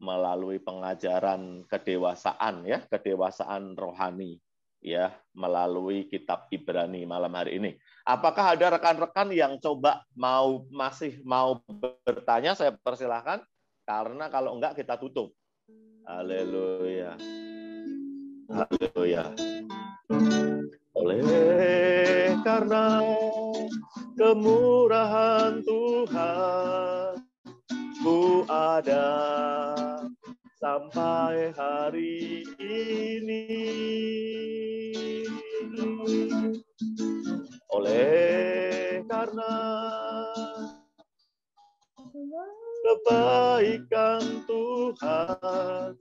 melalui pengajaran kedewasaan ya, kedewasaan rohani ya, melalui kitab Ibrani malam hari ini. Apakah ada rekan-rekan yang coba masih mau bertanya? Saya persilahkan, karena kalau enggak kita tutup. Haleluya. Haleluya. Oleh karena kemurahan Tuhan, ku ada sampai hari ini. Oleh karena kebaikan Tuhan,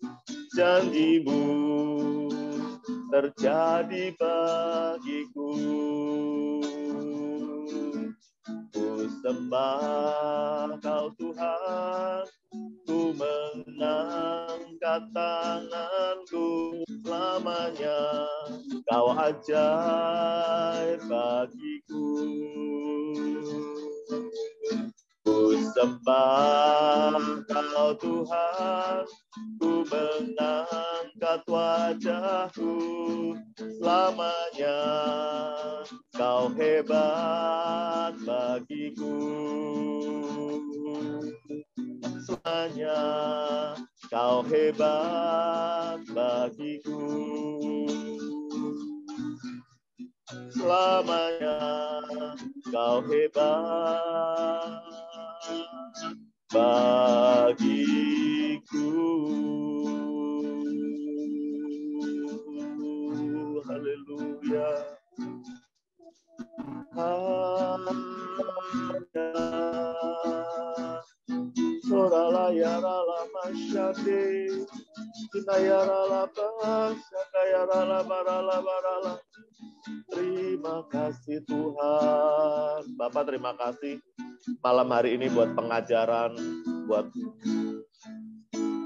janji-Mu terjadi bagiku. Ku sembah Kau Tuhan, ku mengangkat tanganku selamanya. Kau ajaib bagiku. Ku sembah Kau Tuhan, ku mengangkat wajahku selamanya. Kau hebat bagiku. Selamanya Kau hebat bagiku. Selamanya Kau hebat bagiku. Haleluya. Sorala yarala masyade, sinayarala bahsyakayarala barala. Terima kasih Tuhan. Bapak terima kasih malam hari ini buat pengajaran, buat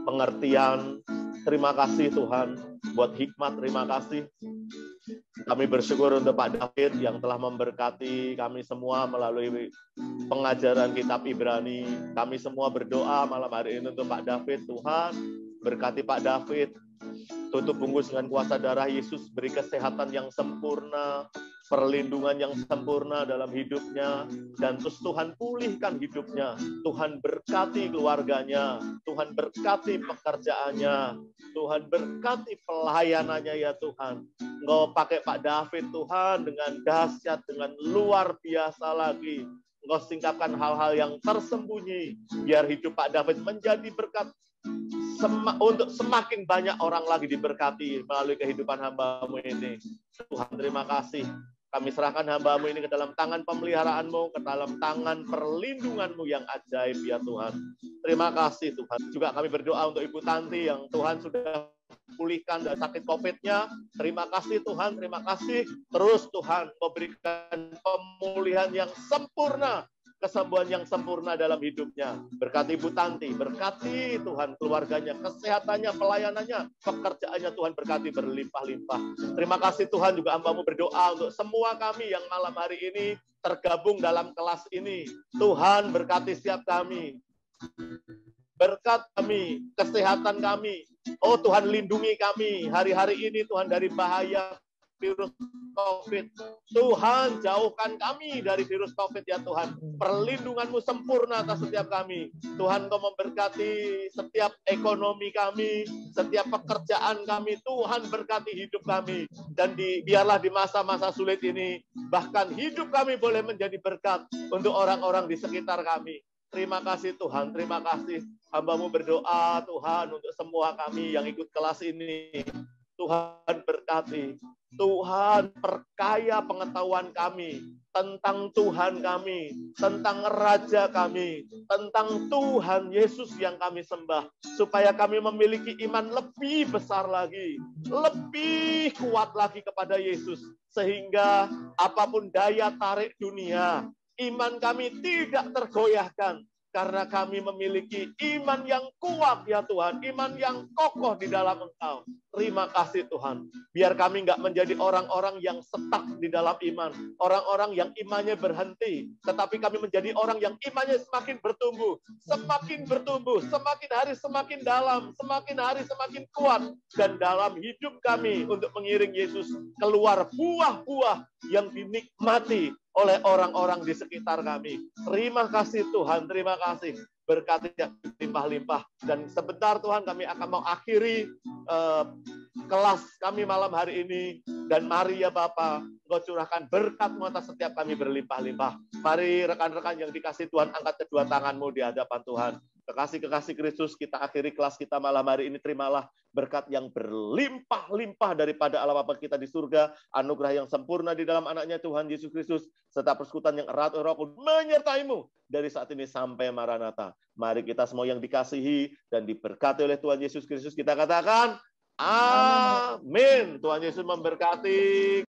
pengertian. Terima kasih Tuhan buat hikmat, terima kasih. Kami bersyukur untuk Pak David yang telah memberkati kami semua melalui pengajaran kitab Ibrani. Kami semua berdoa malam hari ini untuk Pak David. Tuhan, berkati Pak David. Tutup bungkus dengan kuasa darah Yesus, beri kesehatan yang sempurna, perlindungan yang sempurna dalam hidupnya, dan terus Tuhan pulihkan hidupnya. Tuhan berkati keluarganya, Tuhan berkati pekerjaannya, Tuhan berkati pelayanannya ya Tuhan. Engkau pakai Pak David Tuhan dengan dahsyat, dengan luar biasa lagi. Engkau singkapkan hal-hal yang tersembunyi, biar hidup Pak David menjadi berkat untuk semakin banyak orang lagi diberkati melalui kehidupan hamba-Mu ini. Tuhan, terima kasih. Kami serahkan hamba-Mu ini ke dalam tangan pemeliharaan-Mu, ke dalam tangan perlindungan-Mu yang ajaib ya Tuhan. Terima kasih Tuhan. Juga kami berdoa untuk Ibu Tanti yang Tuhan sudah pulihkan dari sakit COVID-nya. Terima kasih Tuhan, terima kasih. Terus Tuhan memberikan pemulihan yang sempurna, kesembuhan yang sempurna dalam hidupnya. Berkati Ibu Tanti, berkati Tuhan keluarganya, kesehatannya, pelayanannya, pekerjaannya Tuhan berkati berlimpah-limpah. Terima kasih Tuhan, juga hamba-Mu berdoa untuk semua kami yang malam hari ini tergabung dalam kelas ini. Tuhan berkati setiap kami. Berkat kami, kesehatan kami. Oh Tuhan, lindungi kami hari-hari ini Tuhan dari bahaya virus COVID. Tuhan, jauhkan kami dari virus COVID ya Tuhan. Perlindungan-Mu sempurna atas setiap kami. Tuhan, Kau memberkati setiap ekonomi kami, setiap pekerjaan kami. Tuhan, berkati hidup kami. Dan biarlah di masa-masa sulit ini, bahkan hidup kami boleh menjadi berkat untuk orang-orang di sekitar kami. Terima kasih Tuhan, terima kasih. Hamba-Mu berdoa Tuhan untuk semua kami yang ikut kelas ini. Tuhan berkati. Tuhan perkaya pengetahuan kami tentang Tuhan kami, tentang Raja kami, tentang Tuhan Yesus yang kami sembah. Supaya kami memiliki iman lebih besar lagi, lebih kuat lagi kepada Yesus. Sehingga apapun daya tarik dunia, iman kami tidak tergoyahkan. Karena kami memiliki iman yang kuat ya Tuhan. Iman yang kokoh di dalam Engkau. Terima kasih Tuhan. Biar kami nggak menjadi orang-orang yang stuck di dalam iman. Orang-orang yang imannya berhenti. Tetapi kami menjadi orang yang imannya semakin bertumbuh. Semakin bertumbuh. Semakin hari semakin dalam. Semakin hari semakin kuat. Dan dalam hidup kami untuk mengiring Yesus keluar buah-buah yang dinikmati oleh orang-orang di sekitar kami. Terima kasih Tuhan, terima kasih. Berkati limpah-limpah. Dan sebentar Tuhan kami akan mau akhiri kelas kami malam hari ini. Dan mari ya Bapa, Engkau curahkan berkat-Mu atas setiap kami berlimpah-limpah. Mari rekan-rekan yang dikasih Tuhan, angkat kedua tangan-Mu di hadapan Tuhan. Kekasih-kekasih Kristus, kita akhiri kelas kita malam hari ini. Terimalah berkat yang berlimpah-limpah daripada Allah Bapa kita di surga, anugerah yang sempurna di dalam anaknya Tuhan Yesus Kristus, serta persekutuan yang erat Roh Kudus menyertai-mu dari saat ini sampai Maranatha. Mari kita semua yang dikasihi dan diberkati oleh Tuhan Yesus Kristus, kita katakan amin. Tuhan Yesus memberkati.